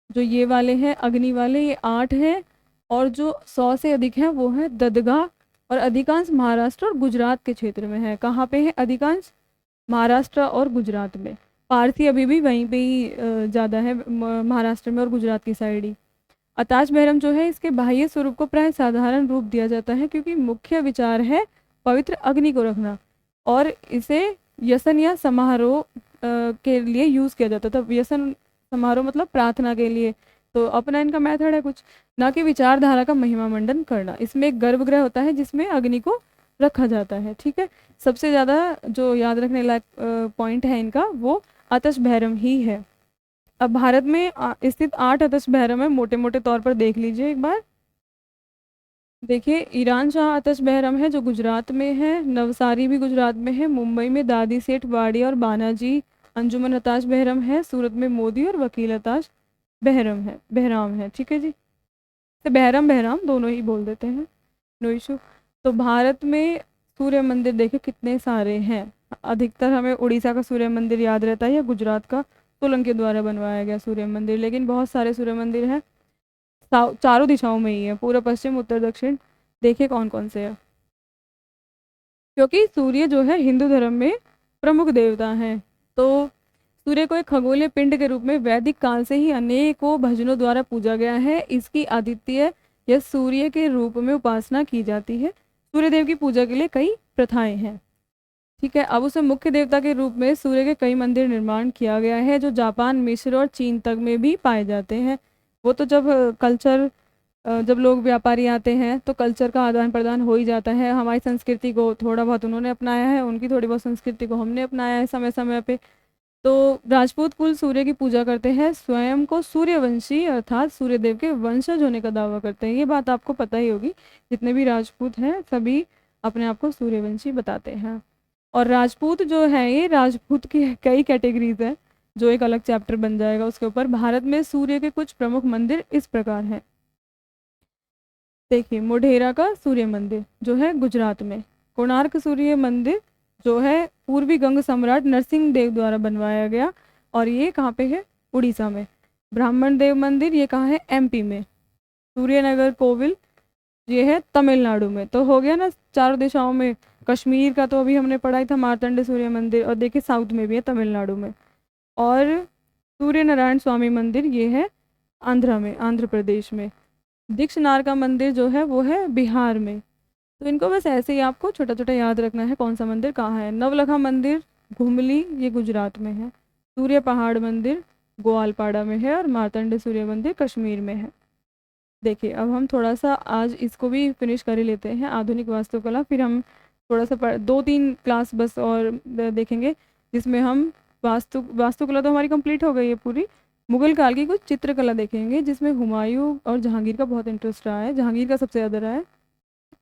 जो ये वाले हैं अग्नि वाले, ये 8 हैं, और जो 100 से अधिक हैं वो है ददगा, और अधिकांश महाराष्ट्र और गुजरात के क्षेत्र में है। कहाँ पे है अधिकांश? महाराष्ट्र और गुजरात में। पारसी अभी भी वहीं पे ही ज़्यादा है, महाराष्ट्र में और गुजरात की साइड ही। अताश बहरम जो है इसके बाह्य स्वरूप को प्राय साधारण रूप दिया जाता है क्योंकि मुख्य विचार है पवित्र अग्नि को रखना, और इसे व्यसन या समारोह के लिए यूज़ किया जाता था। व्यसन समारोह मतलब प्रार्थना के लिए। तो अपना इनका मेथड है कुछ, ना कि विचारधारा का महिमा मंडन करना। इसमें एक गर्भगृह होता है जिसमें अग्नि को रखा जाता है। ठीक है, सबसे ज़्यादा जो याद रखने लायक पॉइंट है इनका वो अतश बहरम ही है। अब भारत में स्थित 8 अतश बहरम है, मोटे मोटे तौर पर देख लीजिए एक बार। देखिए ईरान शाह अतश बहरम है जो गुजरात में है, नवसारी भी गुजरात में है, मुंबई में दादी सेठ वाड़ी और बानाजी अंजुमन अताश बहरम है, सूरत में मोदी और वकील अताश बहराम है। ठीक है जी, तो बहरम बहराम दोनों ही बोल देते हैं, नो इशू। तो भारत में सूर्य मंदिर देखिए कितने सारे हैं। अधिकतर हमें उड़ीसा का सूर्य मंदिर याद रहता है या गुजरात का सोलंकी के द्वारा बनवाया गया सूर्य मंदिर, लेकिन बहुत सारे सूर्य मंदिर हैं, चारों दिशाओं में ही है, पूर्व पश्चिम उत्तर दक्षिण। देखिए कौन कौन से हैं, क्योंकि सूर्य जो है हिंदू धर्म में प्रमुख देवता हैं। तो सूर्य को एक खगोलीय पिंड के रूप में वैदिक काल से ही अनेकों भजनों द्वारा पूजा गया है। इसकी आदित्य या सूर्य के रूप में उपासना की जाती है। सूर्यदेव की पूजा के लिए कई प्रथाएं हैं। ठीक है, अब उसे मुख्य देवता के रूप में सूर्य के कई मंदिर निर्माण किया गया है जो जापान, मिस्र और चीन तक में भी पाए जाते हैं। वो तो जब लोग व्यापारी आते हैं तो कल्चर का आदान प्रदान हो ही जाता है। हमारी संस्कृति को थोड़ा बहुत उन्होंने अपनाया है, उनकी थोड़ी बहुत संस्कृति को हमने अपनाया है समय समय पे। तो राजपूत कुल सूर्य की पूजा करते हैं, स्वयं को सूर्यवंशी अर्थात सूर्यदेव के वंशज होने का दावा करते हैं। ये बात आपको पता ही होगी, जितने भी राजपूत हैं सभी अपने आप को सूर्यवंशी बताते हैं। और राजपूत जो है, ये राजपूत की कई कैटेगरीज हैं। जो एक अलग चैप्टर बन जाएगा उसके ऊपर। भारत में सूर्य के कुछ प्रमुख मंदिर इस प्रकार हैं। देखिए, मोढेरा का सूर्य मंदिर जो है गुजरात में, कोणार्क सूर्य मंदिर जो है पूर्वी गंग सम्राट नरसिंह देव द्वारा बनवाया गया, और ये कहाँ पे है, उड़ीसा में। ब्राह्मण देव मंदिर ये कहाँ है, एमपी में। सूर्यनगर कोविल ये है तमिलनाडु में। तो हो गया ना चारों दिशाओं में। कश्मीर का तो अभी हमने पढ़ा ही था, मार्तंड सूर्य मंदिर, और देखिए साउथ में भी है, तमिलनाडु में। और सूर्य नारायण स्वामी मंदिर ये है आंध्रा में, आंध्र प्रदेश में। दीक्षनार का मंदिर जो है वो है बिहार में। तो इनको बस ऐसे ही आपको छोटा छोटा याद रखना है कौन सा मंदिर कहाँ है। नवलखा मंदिर घुमली ये गुजरात में है। सूर्य पहाड़ मंदिर ग्वालपाड़ा में है, और मार्तंड सूर्य मंदिर कश्मीर में है। देखिए, अब हम थोड़ा सा आज इसको भी फिनिश कर ही लेते हैं, आधुनिक वास्तुकला। फिर हम थोड़ा सा 2-3 क्लास बस और देखेंगे, जिसमें हम वास्तुकला तो हमारी कंप्लीट हो गई है पूरी। मुगल काल की कुछ चित्रकला देखेंगे, जिसमें हुमायूं और जहांगीर का बहुत इंटरेस्ट रहा है, जहांगीर का सबसे ज़्यादा रहा है।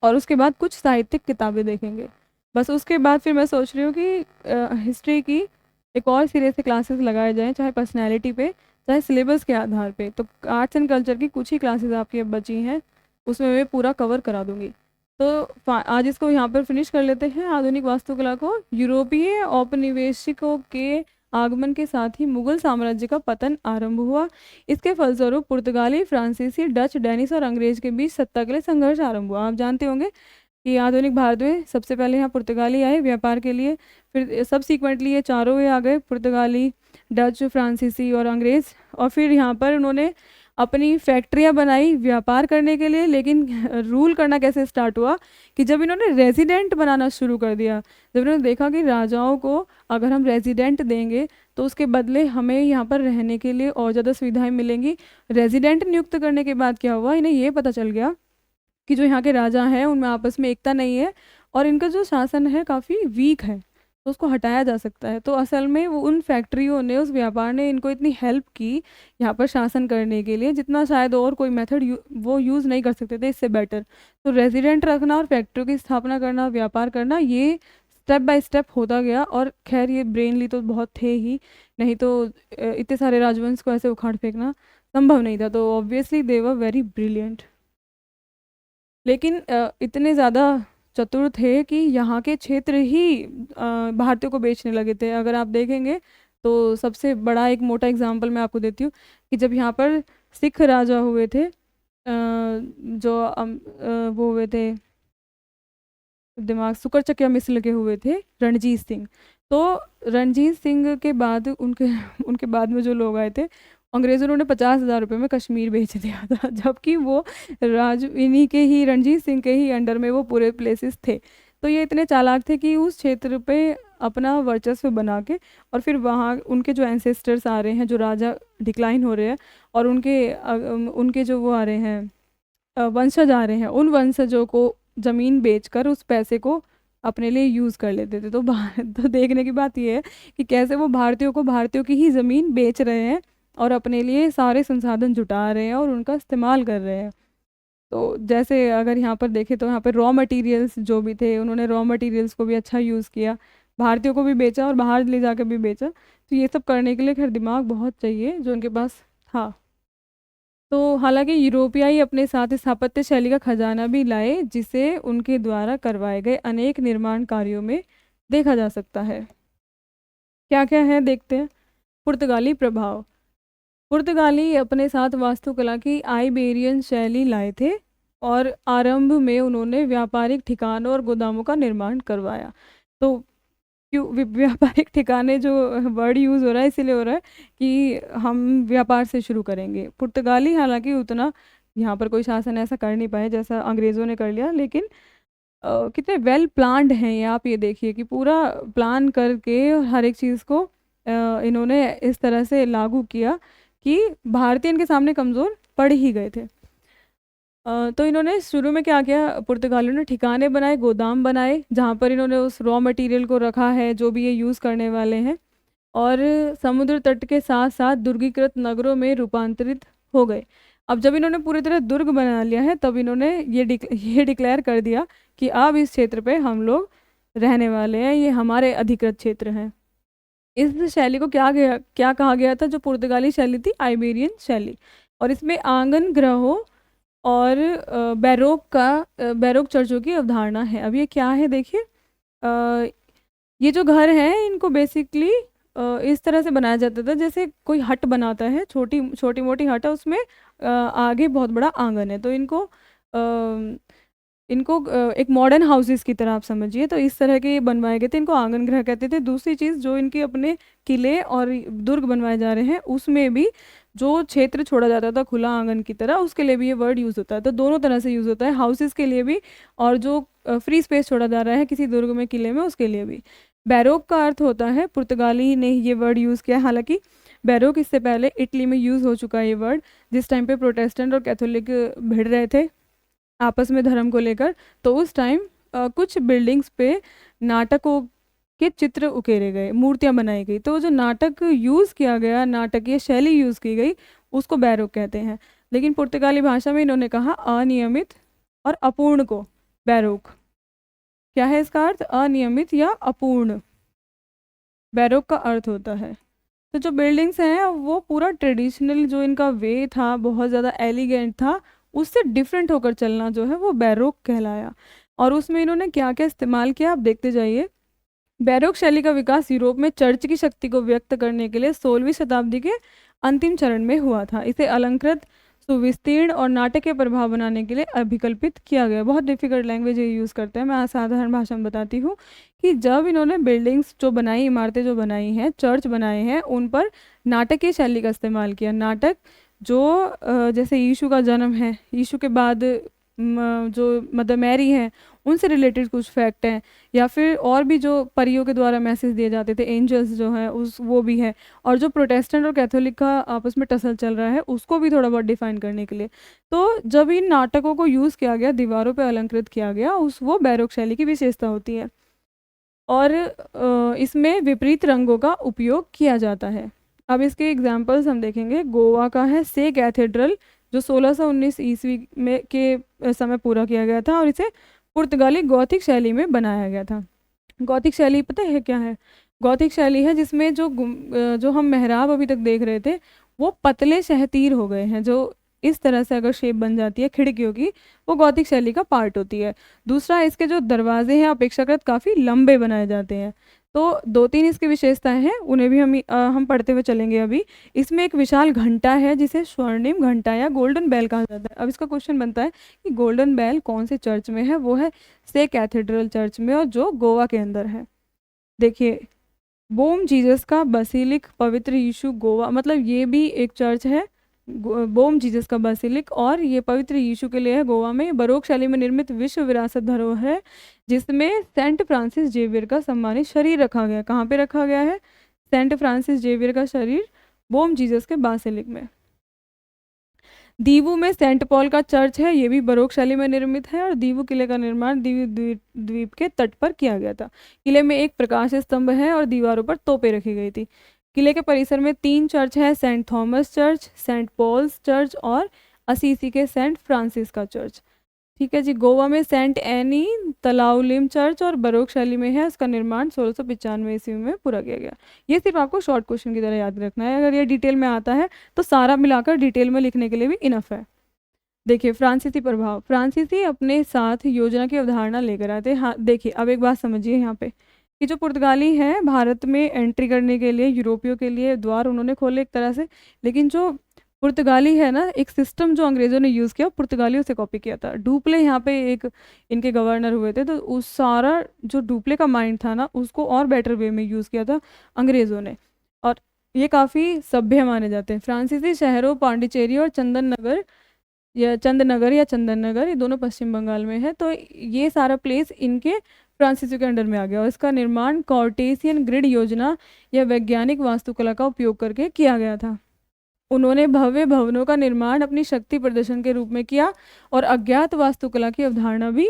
और उसके बाद कुछ साहित्यिक किताबें देखेंगे। बस उसके बाद फिर मैं सोच रही हूँ कि हिस्ट्री की एक और सिरे से क्लासेस लगाए जाएँ, चाहे पर्सनैलिटी पे चाहे सिलेबस के आधार पे। तो आर्ट्स एंड कल्चर की कुछ ही क्लासेस आपकी अब बची हैं, उसमें मैं पूरा कवर करा दूंगी। तो आज इसको यहाँ पर फिनिश कर लेते हैं, आधुनिक वास्तुकला को। यूरोपीय औपनिवेशिकों के आगमन के साथ ही मुगल साम्राज्य का पतन आरंभ हुआ। इसके फलस्वरूप पुर्तगाली, फ्रांसीसी, डच, डेनिश और अंग्रेज के बीच सत्ता के लिए संघर्ष आरंभ हुआ। आप जानते होंगे कि आधुनिक भारत में सबसे पहले यहाँ पुर्तगाली आए व्यापार के लिए, फिर सबसीक्वेंटली ये चारों आ गए, पुर्तगाली, डच, फ्रांसीसी और अंग्रेज़। और फिर यहाँ पर उन्होंने अपनी फैक्ट्रियाँ बनाई व्यापार करने के लिए। लेकिन रूल करना कैसे स्टार्ट हुआ कि जब इन्होंने रेजिडेंट बनाना शुरू कर दिया, जब इन्होंने देखा कि राजाओं को अगर हम रेजिडेंट देंगे तो उसके बदले हमें यहाँ पर रहने के लिए और ज़्यादा सुविधाएं मिलेंगी। रेजिडेंट नियुक्त करने के बाद क्या हुआ, इन्हें ये पता चल गया कि जो यहाँ के राजा हैं उनमें आपस में एकता नहीं है, और इनका जो शासन है काफ़ी वीक है, तो उसको हटाया जा सकता है। तो असल में वो उन फैक्ट्रियों ने, उस व्यापार ने इनको इतनी हेल्प की यहाँ पर शासन करने के लिए, जितना शायद और कोई मेथड वो यूज़ नहीं कर सकते थे इससे बेटर। तो रेजिडेंट रखना और फैक्ट्रियों की स्थापना करना, व्यापार करना, ये स्टेप बाय स्टेप होता गया। और खैर ये ब्रेनली तो बहुत थे ही, नहीं तो इतने सारे राजवंश को ऐसे उखाड़ फेंकना संभव नहीं था। तो obviously they were very brilliant. लेकिन इतने ज़्यादा चतुर थे कि यहाँ के क्षेत्र ही भारतीयों को बेचने लगे थे। अगर आप देखेंगे तो सबसे बड़ा एक मोटा एग्जाम्पल मैं आपको देती हूँ कि जब यहाँ पर सिख राजा हुए थे, वो हुए थे, दिमाग सुकरचकिया मिस्र के हुए थे, रणजीत सिंह। तो रणजीत सिंह के बाद उनके बाद में जो लोग आए थे, अंग्रेज़ों ने 50,000 रुपये में कश्मीर बेच दिया था, जबकि वो इन्हीं के ही, रणजीत सिंह के ही अंडर में वो पूरे प्लेसेस थे। तो ये इतने चालाक थे कि उस क्षेत्र पे अपना वर्चस्व बना के, और फिर वहाँ उनके जो एंसेस्टर्स आ रहे हैं, जो राजा डिक्लाइन हो रहे हैं, और उनके जो वो आ रहे हैं वंशज आ रहे हैं, उन वंशजों को ज़मीन बेचकर उस पैसे को अपने लिए यूज़ कर लेते थे। तो देखने की बात यह है कि कैसे वो भारतीयों की ही ज़मीन बेच रहे हैं और अपने लिए सारे संसाधन जुटा रहे हैं और उनका इस्तेमाल कर रहे हैं। तो जैसे अगर यहाँ पर देखें तो यहाँ पर रॉ मटेरियल्स जो भी थे, उन्होंने रॉ मटेरियल्स को भी अच्छा यूज़ किया, भारतीयों को भी बेचा और बाहर ले जाकर भी बेचा। तो ये सब करने के लिए खैर दिमाग बहुत चाहिए जो उनके पास था। तो हालांकि यूरोपियाई अपने साथ स्थापत्य शैली का खजाना भी लाए, जिसे उनके द्वारा करवाए गए अनेक निर्माण कार्यों में देखा जा सकता है। क्या क्या है देखते हैं। पुर्तगाली प्रभाव। पुर्तगाली अपने साथ वास्तुकला की आइबेरियन शैली लाए थे, और आरंभ में उन्होंने व्यापारिक ठिकानों और गोदामों का निर्माण करवाया। तो क्यों व्यापारिक ठिकाने, जो वर्ड यूज़ हो रहा है इसीलिए हो रहा है कि हम व्यापार से शुरू करेंगे। पुर्तगाली हालांकि उतना यहाँ पर कोई शासन ऐसा कर नहीं पाए जैसा अंग्रेज़ों ने कर लिया, लेकिन कितने वेल प्लान्ड हैं ये। आप ये देखिए कि पूरा प्लान करके हर एक चीज़ को इन्होंने इस तरह से लागू किया कि भारतीय इनके सामने कमज़ोर पड़ ही गए थे। तो इन्होंने शुरू में क्या किया, पुर्तगालियों ने ठिकाने बनाए, गोदाम बनाए, जहाँ पर इन्होंने उस रॉ मटेरियल को रखा है जो भी ये यूज़ करने वाले हैं, और समुद्र तट के साथ साथ दुर्गीकृत नगरों में रूपांतरित हो गए। अब जब इन्होंने पूरी तरह दुर्ग बना लिया है, तब इन्होंने ये डिक्लेयर कर दिया कि अब इस क्षेत्र पे हम लोग रहने वाले हैं, ये हमारे अधिकृत क्षेत्र हैं। इस शैली को क्या कहा गया था? जो पुर्तगाली शैली थी, आइबेरियन शैली। और इसमें आंगन ग्रहों और बैरोक चर्चों की अवधारणा है। अब ये क्या है देखिए, ये जो घर हैं इनको बेसिकली इस तरह से बनाया जाता था जैसे कोई हट बनाता है, छोटी छोटी मोटी हट है, उसमें आगे बहुत बड़ा आंगन है। तो एक मॉडर्न हाउसेस की तरह आप समझिए, तो इस तरह के ये बनवाए गए थे, इनको आंगन गृह कहते थे। दूसरी चीज़, जो इनके अपने किले और दुर्ग बनवाए जा रहे हैं उसमें भी जो क्षेत्र छोड़ा जाता था खुला आंगन की तरह, उसके लिए भी ये वर्ड यूज़ होता है। तो दोनों तरह से यूज़ होता है, हाउसेस के लिए भी और जो फ्री स्पेस छोड़ा जा रहा है किसी दुर्ग में, किले में, उसके लिए भी। बैरोक का अर्थ होता है, पुर्तगाली ने ये वर्ड यूज़ किया, हालांकि बैरोक इससे पहले इटली में यूज़ हो चुका है ये वर्ड, जिस टाइम पे प्रोटेस्टेंट और कैथोलिक भिड़ रहे थे आपस में धर्म को लेकर। तो उस टाइम कुछ बिल्डिंग्स पे नाटकों के चित्र उकेरे गए, मूर्तियां बनाई गई। तो जो नाटक यूज़ किया गया, नाटकीय शैली यूज़ की गई, उसको बैरोक कहते हैं। लेकिन पुर्तगाली भाषा में इन्होंने कहा अनियमित और अपूर्ण को बैरोक। क्या है इसका अर्थ? अनियमित या अपूर्ण, बैरोक का अर्थ होता है। तो जो बिल्डिंग्स हैं वो पूरा ट्रेडिशनल, जो इनका वे था बहुत ज़्यादा एलिगेंट था, उससे डिफरेंट होकर चलना जो है वो बैरोक कहलाया। और उसमें इन्होंने क्या क्या इस्तेमाल किया आप देखते जाइए। बैरोक शैली का विकास यूरोप में चर्च की शक्ति को व्यक्त करने के लिए 16वीं शताब्दी के अंतिम चरण में हुआ था। इसे अलंकृत, सुविस्तीर्ण और नाटक के प्रभाव बनाने के लिए अभिकल्पित किया गया। बहुत डिफिकल्ट लैंग्वेज ये यूज़ करते हैं, मैं साधारण भाषा में बताती हूँ कि जब इन्होंने बिल्डिंग्स जो बनाई, इमारतें जो बनाई हैं, चर्च बनाए हैं, उन पर नाटकीय शैली का इस्तेमाल किया। नाटक जो जैसे यीशु का जन्म है, यीशु के बाद जो मदर मैरी हैं उनसे रिलेटेड कुछ फैक्ट हैं, या फिर और भी जो परियों के द्वारा मैसेज दिए जाते थे, एंजल्स जो हैं उस वो भी है। और जो प्रोटेस्टेंट और कैथोलिक का आपस में टसल चल रहा है उसको भी थोड़ा बहुत डिफाइन करने के लिए। तो जब इन नाटकों को यूज़ किया गया, दीवारों पर अलंकृत किया गया, वो बैरोक शैली की विशेषता होती है। और इसमें विपरीत रंगों का उपयोग किया जाता है। अब इसके एग्जाम्पल्स हम देखेंगे। गोवा का है से कैथेड्रल, जो 1619 ईस्वी में के समय पूरा किया गया था और इसे पुर्तगाली गॉथिक शैली में बनाया गया था। गॉथिक शैली पता है क्या है? गॉथिक शैली है जिसमें जो हम मेहराब अभी तक देख रहे थे वो पतले शहतीर हो गए हैं, जो इस तरह से अगर शेप बन जाती है खिड़कियों की, वो गॉथिक शैली का पार्ट होती है। दूसरा, इसके जो दरवाजे हैं अपेक्षाकृत काफ़ी लंबे बनाए जाते हैं। तो दो तीन इसकी विशेषताएं हैं, उन्हें भी हम पढ़ते हुए चलेंगे अभी। इसमें एक विशाल घंटा है जिसे स्वर्णिम घंटा या गोल्डन बेल कहा जाता है। अब इसका क्वेश्चन बनता है कि गोल्डन बेल कौन से चर्च में है? वो है से कैथेड्रल चर्च में, और जो गोवा के अंदर है। देखिए, बोम जीसस का बसिलिक, पवित्र यीशु गोवा, मतलब ये भी एक चर्च है, बोम जीसस का बसिलिक, और ये पवित्र यीशु के लिए है गोवा में। बरोक शैली में निर्मित विश्व विरासत धरोहर है जिसमें सेंट फ्रांसिस जेवियर का सम्मानित शरीर रखा गया। कहाँ पे रखा गया है? सेंट फ्रांसिस जेवियर का शरीर बोम जीसस के बासिलिक में। दीवू में सेंट पॉल का चर्च है, ये भी बरोक शैली में निर्मित है, और दीवू किले का निर्माण दीव द्वीप के तट पर किया गया था। किले में एक प्रकाश स्तंभ है और दीवारों पर तोपें रखी गई थी। किले के परिसर में 3 चर्च है, Saint Thomas church, Saint Paul's church और असीसी के सेंट फ्रांसिस का चर्च। ठीक है जी। गोवा में सेंट एनी तलाउलिम चर्च और बरोक शैली में है, उसका निर्माण 1695 ईस्वी में पूरा किया गया। ये सिर्फ आपको शॉर्ट क्वेश्चन की तरह याद रखना है, अगर ये डिटेल में आता है तो सारा मिलाकर डिटेल में लिखने के लिए भी इनफ है। देखिए, फ्रांसीसी प्रभाव। फ्रांसीसी अपने साथ योजना की अवधारणा लेकर आए थे। हाँ देखिए, अब एक बात समझिए यहाँ पे कि जो पुर्तगाली हैं भारत में एंट्री करने के लिए यूरोपियों के लिए द्वार उन्होंने खोले एक तरह से, लेकिन जो पुर्तगाली है ना, एक सिस्टम जो अंग्रेज़ों ने यूज़ किया पुर्तगालियों से कॉपी किया था। डुप्ले यहाँ पे एक इनके गवर्नर हुए थे, तो उस सारा जो डुप्ले का माइंड था ना, उसको और बेटर वे में यूज़ किया था अंग्रेज़ों ने, और ये काफ़ी सभ्य माने जाते हैं। फ्रांसीसी शहरों पांडिचेरी और चंदननगर या चंदननगर, ये दोनों पश्चिम बंगाल में है। तो ये सारा प्लेस इनके फ्रांसीसी के अंडर में आ गया, और इसका निर्माण कॉर्टेसियन ग्रिड योजना या वैज्ञानिक वास्तुकला का उपयोग करके किया गया था। उन्होंने भव्य भवनों का निर्माण अपनी शक्ति प्रदर्शन के रूप में किया और अज्ञात वास्तुकला की अवधारणा भी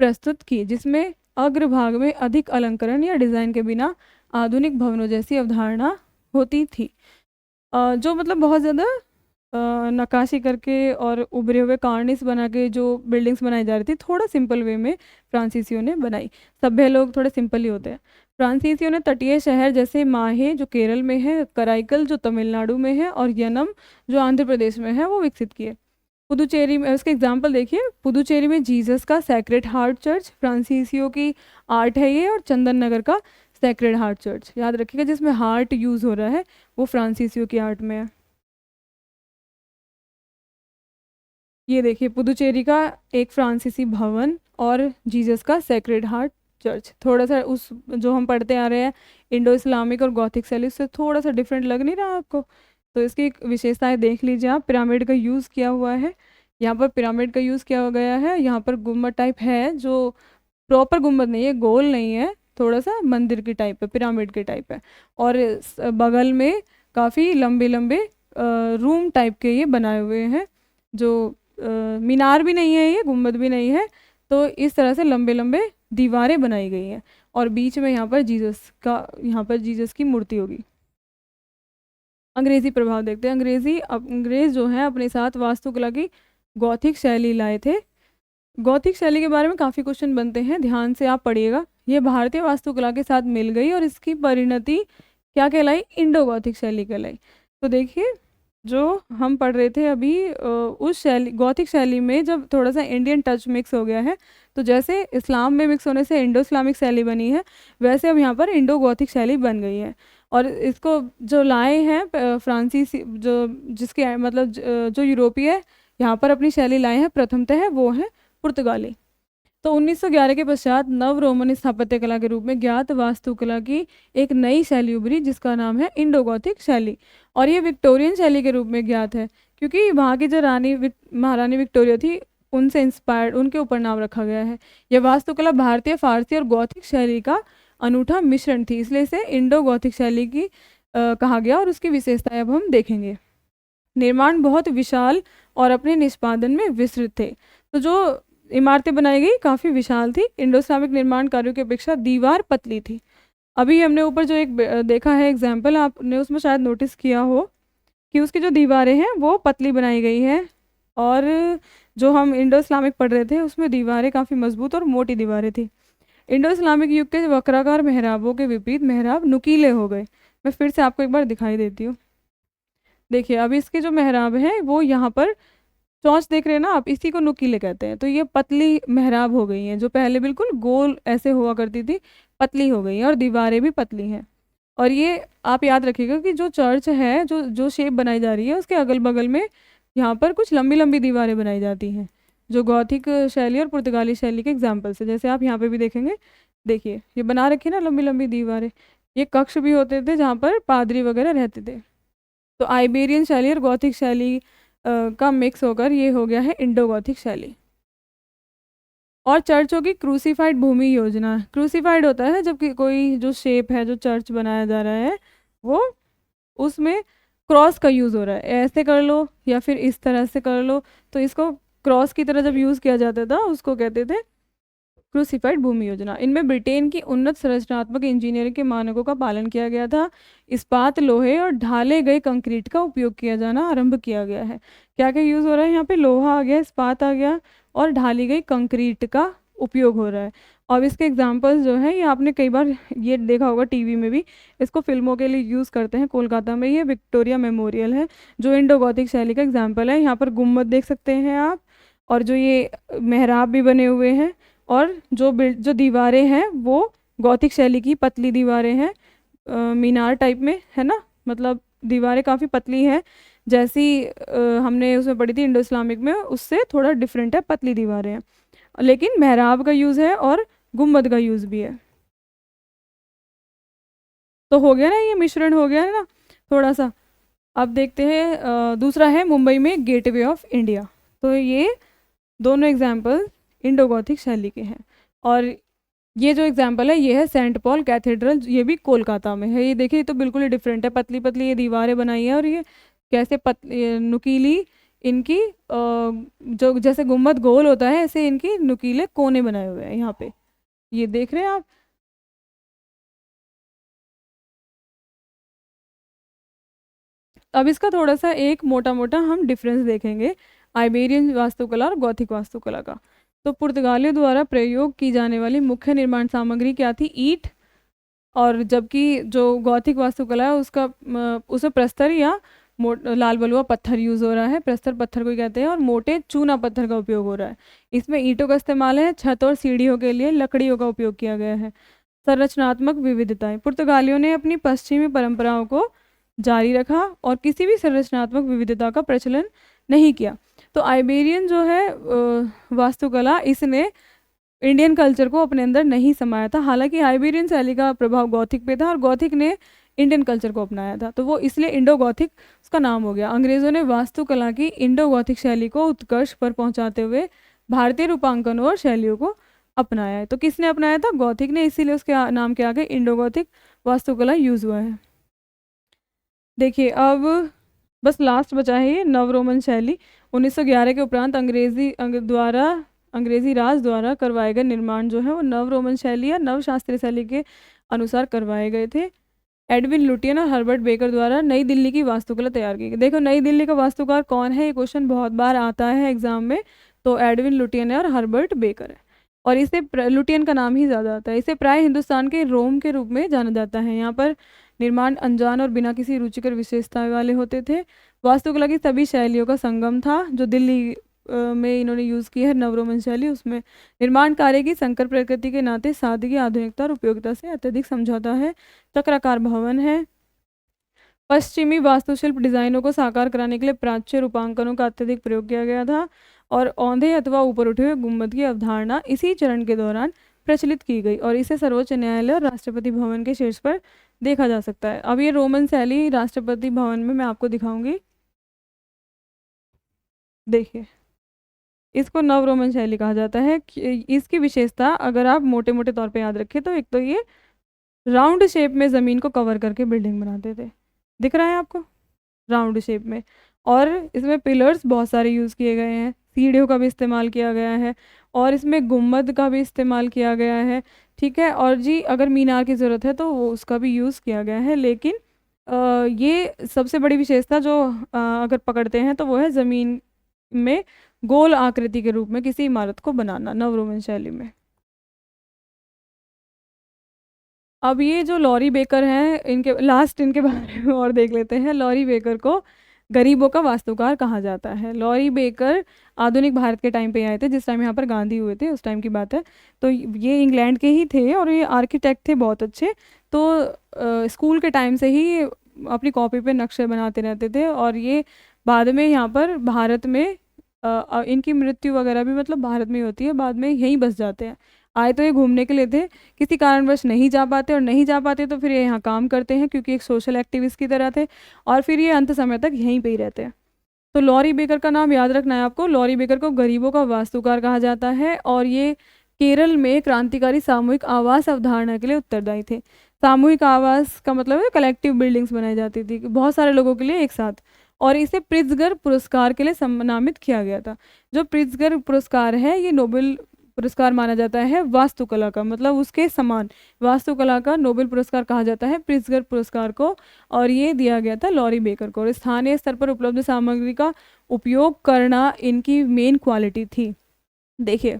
प्रस्तुत की, जिसमें अग्रभाग में अधिक अलंकरण या डिज़ाइन के बिना आधुनिक भवनों जैसी अवधारणा होती थी। जो मतलब बहुत ज़्यादा नक्काशी करके और उभरे हुए कार्निस बना के जो बिल्डिंग्स बनाई जा रही थी, थोड़ा सिंपल वे में फ्रांसीसियों ने बनाई। सभ्य लोग थोड़े सिंपल ही होते हैं। फ्रांसीसियों ने तटीय शहर जैसे माहे जो केरल में है, कराईकल जो तमिलनाडु में है और यनम जो आंध्र प्रदेश में है वो विकसित किए। पुदुचेरी में उसके एग्जाम्पल देखिए, पुदुचेरी में जीसस का सैक्रेड हार्ट चर्च फ्रांसीसियों की आर्ट है ये, और चंदन नगर का सैक्रेड हार्ट चर्च, याद रखिएगा जिसमें हार्ट यूज़ हो रहा है वो फ्रांसीसियों की आर्ट में है। ये देखिए पुदुचेरी का एक फ्रांसीसी भवन और जीसस का सैक्रेड हार्ट चर्च, थोड़ा सा उस जो हम पढ़ते आ रहे हैं इंडो इस्लामिक और गॉथिक शैली से थोड़ा सा डिफरेंट लग नहीं रहा आपको? तो इसकी विशेषताएं देख लीजिए आप। पिरामिड का यूज़ किया हुआ है, यहाँ पर पिरामिड का यूज़ किया गया है, यहाँ पर गुम्बद टाइप है जो प्रॉपर गुम्बद नहीं है, गोल नहीं है, थोड़ा सा मंदिर की टाइप है, पिरामिड के टाइप है। और बगल में काफ़ी लंबे लंबे रूम टाइप के ये बनाए हुए हैं, जो मीनार भी नहीं है, ये गुम्बद भी नहीं है, तो इस तरह से लंबे लंबे दीवारें बनाई गई हैं। और बीच में यहाँ पर जीसस की मूर्ति होगी। अंग्रेज़ी प्रभाव देखते हैं। अंग्रेज़ जो हैं अपने साथ वास्तुकला की गॉथिक शैली लाए थे। गॉथिक शैली के बारे में काफ़ी क्वेश्चन बनते हैं, ध्यान से आप पढ़िएगा। ये भारतीय वास्तुकला के साथ मिल गई और इसकी परिणति क्या कहलाई? इंडो गॉथिक शैली कहलाई। तो देखिए जो हम पढ़ रहे थे अभी, उस शैली गॉथिक शैली में जब थोड़ा सा इंडियन टच मिक्स हो गया है, तो जैसे इस्लाम में मिक्स होने से इंडो इस्लामिक शैली बनी है, वैसे अब यहाँ पर इंडो गॉथिक शैली बन गई है। और इसको जो लाए हैं फ्रांसीसी, जो जिसके मतलब जो यूरोपीय यहाँ पर अपनी शैली लाए हैं प्रथमतः वो है पुर्तगाली। तो 1911 के पश्चात नव रोमन स्थापत्य कला के रूप में ज्ञात वास्तुकला की एक नई शैली उभरी जिसका नाम है इंडो गॉथिक शैली, और ये विक्टोरियन शैली के रूप में ज्ञात है क्योंकि वहाँ की जो महारानी विक्टोरिया थी उनसे इंस्पायर्ड, उनके ऊपर नाम रखा गया है। यह वास्तुकला भारतीय, फारसी और गॉथिक शैली का अनूठा मिश्रण थी, इसलिए इसे इंडो गॉथिक शैली की कहा गया। और उसकी विशेषताएं अब हम देखेंगे। निर्माण बहुत विशाल और अपने निष्पादन में विस्तृत थे। तो जो इमारतें बनाई गई काफ़ी विशाल थी। इंडो इस्लामिक निर्माण कार्यों की अपेक्षा दीवार पतली थी। अभी हमने ऊपर जो एक देखा है एग्जाम्पल, आपने उसमें शायद नोटिस किया हो कि उसकी जो दीवारें हैं वो पतली बनाई गई हैं, और जो हम इंडो इस्लामिक पढ़ रहे थे उसमें दीवारें काफ़ी मजबूत और मोटी दीवारें थी। इंडो इस्लामिक युग के वक्राकार मेहराबों के विपरीत मेहराब नुकीले हो गए। मैं फिर से आपको एक बार दिखाई देती हूँ। देखिए अब इसके जो मेहराब हैं वो यहाँ पर चौंच देख रहे हैं ना आप, इसी को नुकीले कहते हैं। तो ये पतली मेहराब हो गई हैं, जो पहले बिल्कुल गोल ऐसे हुआ करती थी पतली हो गई हैं, और दीवारें भी पतली हैं। और ये आप याद रखिएगा कि जो चर्च है, जो जो शेप बनाई जा रही है उसके अगल बगल में यहाँ पर कुछ लंबी लंबी दीवारें बनाई जाती हैं, जो गॉथिक शैली और पुर्तगाली शैली के एग्जाम्पल्स है। जैसे आप यहाँ पे भी देखेंगे, देखिए ये बना रखी है ना लंबी लंबी दीवारें। ये कक्ष भी होते थे जहाँ पर पादरी वगैरह रहते थे। तो आइबेरियन शैली और गॉथिक शैली का मिक्स होकर ये हो गया है इंडो गॉथिक शैली। और चर्चों की क्रूसीफाइड भूमि योजना, क्रूसीफाइड होता है जब कोई जो शेप है, जो चर्च बनाया जा रहा है वो उसमें क्रॉस का यूज़ हो रहा है, ऐसे कर लो या फिर इस तरह से कर लो, तो इसको क्रॉस की तरह जब यूज़ किया जाता था उसको कहते थे क्रूसीफाइड भूमि योजना। इनमें ब्रिटेन की उन्नत संरचनात्मक इंजीनियरिंग के मानकों का पालन किया गया था। इस्पात, लोहे और ढाले गए कंक्रीट का उपयोग किया जाना आरंभ किया गया है। क्या क्या यूज़ हो रहा है यहाँ पे? लोहा आ गया, इस्पात आ गया, और ढाली गई कंक्रीट का उपयोग हो रहा है। और इसके एग्जांपल्स जो है ये आपने कई बार ये देखा होगा टीवी में भी, इसको फिल्मों के लिए यूज़ करते हैं। कोलकाता में ये विक्टोरिया मेमोरियल है जो इंडो गॉथिक शैली का एग्जाम्पल है। यहाँ पर गुम्बद देख सकते हैं आप, और जो ये मेहराब भी बने हुए हैं, और जो दीवारें हैं वो गॉथिक शैली की पतली दीवारें हैं, मीनार टाइप में है ना, मतलब दीवारें काफ़ी पतली हैं, जैसी हमने उसमें पढ़ी थी इंडो इस्लामिक में, उससे थोड़ा डिफरेंट है, पतली दीवारें हैं, लेकिन मेहराब का यूज़ है और गुम्बद का यूज़ भी है। तो हो गया ना, ये मिश्रण हो गया है ना थोड़ा सा। अब देखते हैं दूसरा है मुंबई में गेटवे ऑफ इंडिया। तो ये दोनों एग्जाम्पल इंडो गॉथिक शैली के हैं। और ये जो एग्जाम्पल है ये है सेंट पॉल कैथेड्रल, ये भी कोलकाता में है। ये देखिए ये तो बिल्कुल ही डिफरेंट है, पतली पतली ये दीवारें बनाई हैं, और ये कैसे नुकीली इनकी जो जैसे गुम्बद गोल होता है ऐसे इनकी नुकीले कोने बनाए हुए हैं यहाँ पे, ये देख रहे हैं आप। अब इसका थोड़ा सा एक मोटा मोटा हम डिफरेंस देखेंगे आइबेरियन वास्तुकला और गॉथिक वास्तुकला का। तो पुर्तगालियों द्वारा प्रयोग की जाने वाली मुख्य निर्माण सामग्री क्या थी? ईंट और जबकि जो गॉथिक वास्तुकला है उसका उसमें प्रस्तर या लाल बलुआ पत्थर यूज़ हो रहा है, प्रस्तर पत्थर को कहते हैं, और मोटे चूना पत्थर का उपयोग हो रहा है। इसमें ईंटों का इस्तेमाल है, छत और सीढ़ियों के लिए लकड़ियों का उपयोग किया गया है। संरचनात्मक विविधताएं, पुर्तगालियों ने अपनी पश्चिमी परंपराओं को जारी रखा और किसी भी संरचनात्मक विविधता का प्रचलन नहीं किया। तो आइबेरियन जो है वास्तुकला, इसने इंडियन कल्चर को अपने अंदर नहीं समाया था। हालांकि आइबेरियन शैली का प्रभाव गॉथिक पे था और गॉथिक ने इंडियन कल्चर को अपनाया था, तो वो इसलिए इंडो गॉथिक उसका नाम हो गया। अंग्रेज़ों ने वास्तुकला की इंडो गॉथिक शैली को उत्कर्ष पर पहुंचाते हुए भारतीय रूपांकनों और शैलियों को अपनाया है। तो किसने अपनाया था? गॉथिक ने, इसीलिए उसके नाम के आगे इंडो गॉथिक वास्तुकला यूज़ हुआ है। देखिए अब बस लास्ट बचा है ये नव रोमन शैली। 1911 के उपरांत अंग्रेजी राज द्वारा करवाए गए निर्माण जो है वो नव रोमन शैली या नव शास्त्रीय शैली के अनुसार करवाए गए थे। एडविन लुटियन और हर्बर्ट बेकर द्वारा नई दिल्ली की वास्तुकला तैयार की गई। देखो नई दिल्ली का वास्तुकार कौन है, ये क्वेश्चन बहुत बार आता है एग्जाम में। तो एडविन लुटियन है और हर्बर्ट बेकर है, और इसे लुटियन का नाम ही ज़्यादा आता है। इसे प्राय हिंदुस्तान के रोम के रूप में जाना जाता है। यहाँ पर निर्माण अनजान और बिना किसी रुचिकर विशेषता वाले होते थे। वास्तुकला की सभी शैलियों का संगम था जो दिल्ली में इन्होंने यूज़ की है नवरोमन शैली। उसमें निर्माण कार्य की संकर प्रकृति के नाते सादगी, आधुनिकता और उपयोगिता से अत्यधिक समझौता है। चक्राकार भवन है। पश्चिमी वास्तुशिल्प डिजाइनों को साकार कराने के लिए प्राच्य रूपांकनों का अत्यधिक प्रयोग किया गया था, और औंधे अथवा ऊपर उठे हुए गुंबद की अवधारणा इसी चरण के दौरान प्रचलित की गई, और इसे सर्वोच्च न्यायालय और राष्ट्रपति भवन के शीर्ष पर देखा जा सकता है। अब ये रोमन शैली राष्ट्रपति भवन में मैं आपको दिखाऊंगी। देखिए इसको नव रोमन शैली कहा जाता है। इसकी विशेषता अगर आप मोटे मोटे तौर पे याद रखें तो एक तो ये राउंड शेप में ज़मीन को कवर करके बिल्डिंग बनाते थे, दिख रहा है आपको, राउंड शेप में। और इसमें पिलर्स बहुत सारे यूज़ किए गए हैं, सीढ़ियों का भी इस्तेमाल किया गया है, और इसमें गुम्बद का भी इस्तेमाल किया गया है। ठीक है, और जी अगर मीनार की ज़रूरत है तो वो उसका भी यूज़ किया गया है। लेकिन ये सबसे बड़ी विशेषता जो अगर पकड़ते हैं तो वो है ज़मीन में गोल आकृति के रूप में किसी इमारत को बनाना नव रोमन शैली में। अब ये जो लॉरी बेकर हैं, इनके बारे में और देख लेते हैं। लॉरी बेकर को गरीबों का वास्तुकार कहा जाता है। लॉरी बेकर आधुनिक भारत के टाइम पे आए थे, जिस टाइम यहाँ पर गांधी हुए थे उस टाइम की बात है। तो ये इंग्लैंड के ही थे और ये आर्किटेक्ट थे बहुत अच्छे। तो स्कूल के टाइम से ही अपनी कॉपी पे नक्शे बनाते रहते थे, और ये बाद में यहाँ पर भारत में इनकी मृत्यु वगैरह भी मतलब भारत में ही होती है, बाद में यहीं बस जाते हैं। आए तो ये घूमने के लिए थे, किसी कारणवश नहीं जा पाते, और नहीं जा पाते तो फिर ये यहाँ काम करते हैं क्योंकि एक सोशल एक्टिविस्ट की तरह थे, और फिर ये अंत समय तक यहीं पे ही रहते हैं। तो लॉरी बेकर का नाम याद रखना है आपको। लॉरी बेकर को गरीबों का वास्तुकार कहा जाता है, और ये केरल में क्रांतिकारी सामूहिक आवास अवधारणा के लिए उत्तरदायी थे। सामूहिक आवास का मतलब है कलेक्टिव बिल्डिंग्स बनाई जाती थी बहुत सारे लोगों के लिए एक साथ, और इसे प्रिट्जगर पुरस्कार के लिए सम्मानित किया गया था। जो प्रिट्जगर पुरस्कार है ये नोबेल पुरस्कार माना जाता है वास्तुकला का, मतलब उसके समान वास्तुकला का नोबेल पुरस्कार कहा जाता है प्रिट्जगर पुरस्कार को, और ये दिया गया था लॉरी बेकर को। और स्थानीय स्तर पर उपलब्ध सामग्री का उपयोग करना इनकी मेन क्वालिटी थी। देखिए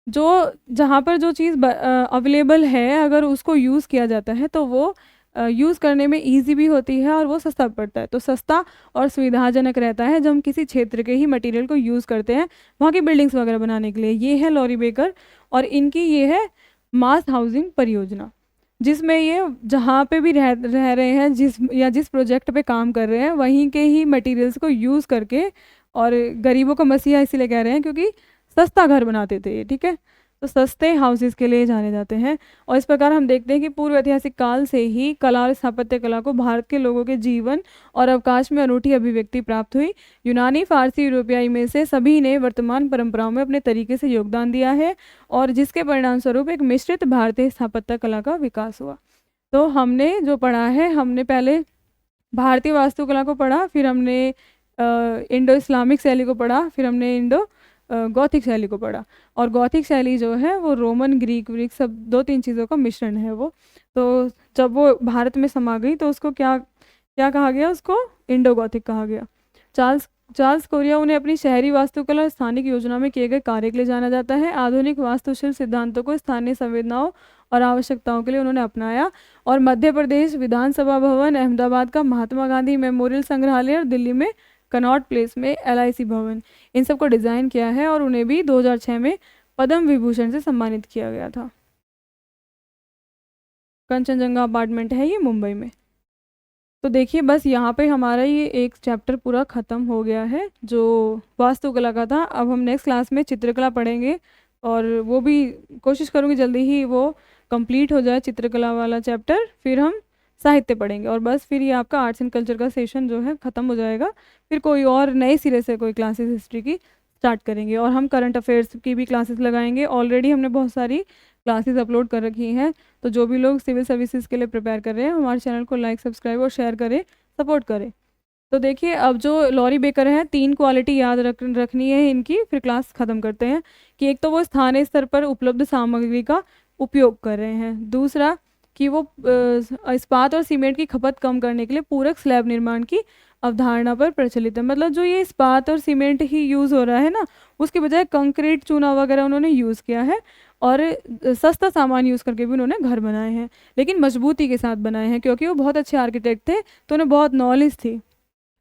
जो जहाँ पर जो चीज़ अवेलेबल है अगर उसको यूज़ किया जाता है तो वो यूज़ करने में इजी भी होती है और वो सस्ता पड़ता है। तो सस्ता और सुविधाजनक रहता है जब हम किसी क्षेत्र के ही मटेरियल को यूज़ करते हैं वहाँ की बिल्डिंग्स वगैरह बनाने के लिए। ये है लॉरी बेकर, और इनकी ये है मास हाउसिंग परियोजना, जिसमें ये जहाँ पे भी रह रहे हैं, जिस प्रोजेक्ट पे काम कर रहे हैं वहीं के ही मटेरियल्स को यूज़ करके, और गरीबों का मसीहा इसीलिए कह रहे हैं क्योंकि सस्ता घर बनाते थे ये। ठीक है, तो सस्ते हाउसेस के लिए जाने जाते हैं। और इस प्रकार हम देखते हैं कि पूर्व ऐतिहासिक काल से ही कला और स्थापत्य कला को भारत के लोगों के जीवन और अवकाश में अनूठी अभिव्यक्ति प्राप्त हुई। यूनानी, फारसी, यूरोपियाई में से सभी ने वर्तमान परंपराओं में अपने तरीके से योगदान दिया है, और जिसके परिणाम स्वरूप एक मिश्रित भारतीय स्थापत्य कला का विकास हुआ। तो हमने जो पढ़ा है, हमने पहले भारतीय वास्तुकला को पढ़ा, फिर हमने इंडो इस्लामिक शैली को पढ़ा, फिर हमने इंडो गॉथिक शैली को पढ़ा। और गॉथिक शैली जो है वो रोमन, ग्रीक व्रीक सब 2-3 चीज़ों का मिश्रण है वो। तो जब वो भारत में समा गई तो उसको क्या क्या कहा गया, उसको इंडो गॉथिक कहा गया। चार्ल्स चार्ल्स कोरिया, उन्हें अपनी शहरी वास्तुकला और स्थानिक योजना में किए गए कार्य के लिए जाना जाता है। आधुनिक वास्तुशिल्प सिद्धांतों को स्थानीय संवेदनाओं और आवश्यकताओं के लिए उन्होंने अपनाया। और मध्य प्रदेश विधानसभा भवन, अहमदाबाद का महात्मा गांधी मेमोरियल संग्रहालय और दिल्ली में कनॉट प्लेस में LIC भवन, इन सब को डिज़ाइन किया है। और उन्हें भी 2006 में पद्म विभूषण से सम्मानित किया गया था। कंचनजंगा अपार्टमेंट है ये मुंबई में। तो देखिए बस यहाँ पे हमारा ये एक चैप्टर पूरा ख़त्म हो गया है जो वास्तुकला का था। अब हम नेक्स्ट क्लास में चित्रकला पढ़ेंगे और वो भी कोशिश करूँगी जल्दी ही वो कंप्लीट हो जाए चित्रकला वाला चैप्टर। फिर हम साहित्य पढ़ेंगे और बस फिर ये आपका आर्ट्स एंड कल्चर का सेशन जो है ख़त्म हो जाएगा। फिर कोई और नए सिरे से कोई क्लासेस हिस्ट्री की स्टार्ट करेंगे और हम करंट अफेयर्स की भी क्लासेस लगाएंगे। ऑलरेडी हमने बहुत सारी क्लासेस अपलोड कर रखी हैं, तो जो भी लोग सिविल सर्विसेज के लिए प्रिपेयर कर रहे हैं हमारे चैनल को लाइक, सब्सक्राइब और शेयर करें, सपोर्ट करें। तो देखिए अब जो लॉरी बेकर हैं, 3 क्वालिटी याद रखनी है इनकी, फिर क्लास ख़त्म करते हैं। कि एक तो वो स्थानीय स्तर पर उपलब्ध सामग्री का उपयोग कर रहे हैं, दूसरा कि वो इस्पात और सीमेंट की खपत कम करने के लिए पूरक स्लैब निर्माण की अवधारणा पर प्रचलित है। मतलब जो ये इस्पात और सीमेंट ही यूज़ हो रहा है ना, उसके बजाय कंक्रीट, चूना वगैरह उन्होंने यूज़ किया है। और सस्ता सामान यूज़ करके भी उन्होंने घर बनाए हैं, लेकिन मजबूती के साथ बनाए हैं क्योंकि वो बहुत अच्छे आर्किटेक्ट थे, तो उन्हें बहुत नॉलेज थी।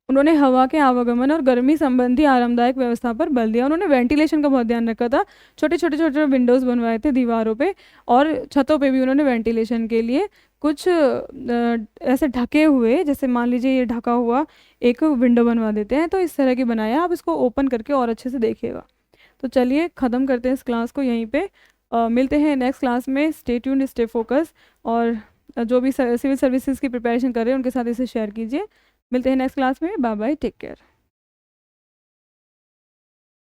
उन्होंने हवा के आवागमन और गर्मी संबंधी आरामदायक व्यवस्था पर बल दिया। उन्होंने वेंटिलेशन का बहुत ध्यान रखा था। छोटे छोटे छोटे विंडोज़ बनवाए थे दीवारों पे, और छतों पे भी उन्होंने वेंटिलेशन के लिए कुछ ऐसे ढके हुए, जैसे मान लीजिए ये ढका हुआ एक विंडो बनवा देते हैं, तो इस तरह की बनाया। आप इसको ओपन करके और अच्छे से देखिएगा। तो चलिए ख़त्म करते हैं इस क्लास को यहीं पे। मिलते हैं नेक्स्ट क्लास में। स्टे ट्यून्ड, स्टे फोकस, और जो भी सिविल सर्विसेज की प्रिपरेशन कर रहे हैं उनके साथ इसे शेयर कीजिए। मिलते हैं नेक्स्ट क्लास में। Bye bye, take care.